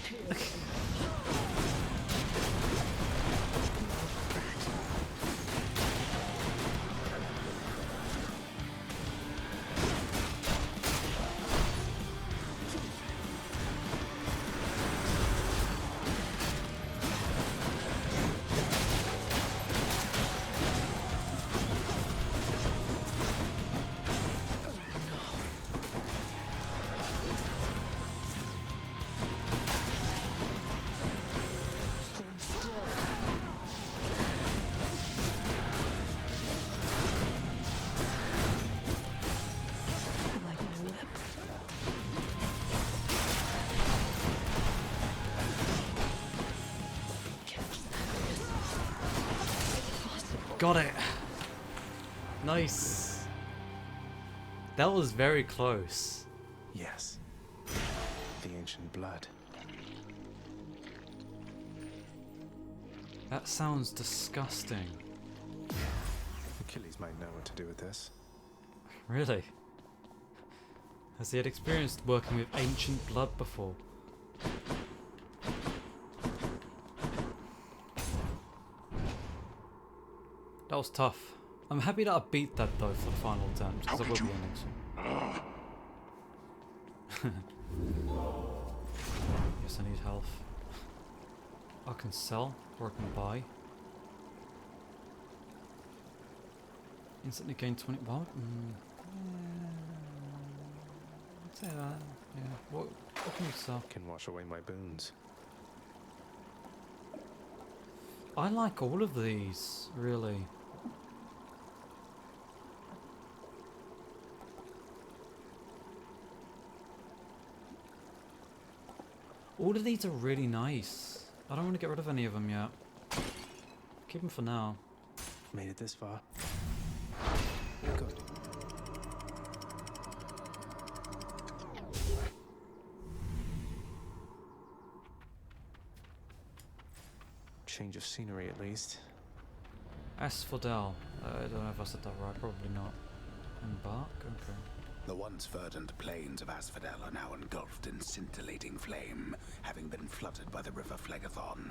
Got it. Nice. That was very close. Yes. The ancient blood. That sounds disgusting. Achilles might know what to do with this. Really? Has he had experienced working with ancient blood before? That was tough. I'm happy that I beat that though for the final attempt, because I will be ending soon. Yes, I need health. I can sell, or I can buy. Instantly gain 20. What? I'd say that. Yeah. What can you sell? Can wash away my boons. I like all of these, really. All of these are really nice. I don't want to get rid of any of them yet. Keep them for now. Made it this far. Good. Change of scenery, at least. Asphodel. I don't know if I said that right. Probably not. Embark? Okay. The once verdant plains of Asphodel are now engulfed in scintillating flame, having been flooded by the river Phlegethon,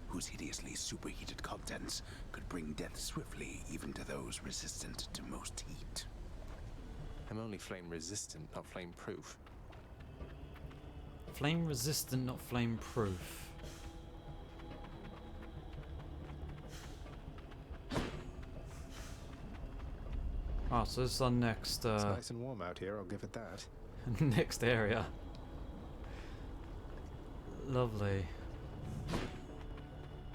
whose hideously superheated contents could bring death swiftly even to those resistant to most heat. I'm only flame resistant, not flame proof. Flame resistant, not flame proof. Oh, so this is our next It's nice and warm out here, I'll give it that. next area. Lovely.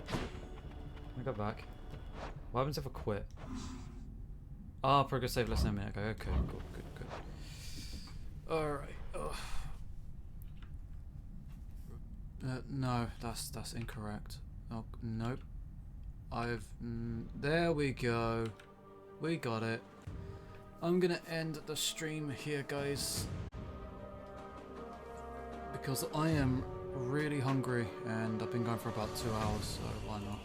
I go back. What happens if I quit? Ah, progress save less than a minute. Okay, okay, good. Alright. No, that's incorrect. Oh, nope. There we go. We got it. I'm gonna end the stream here, guys, because I am really hungry and I've been going for about 2 hours, so why not?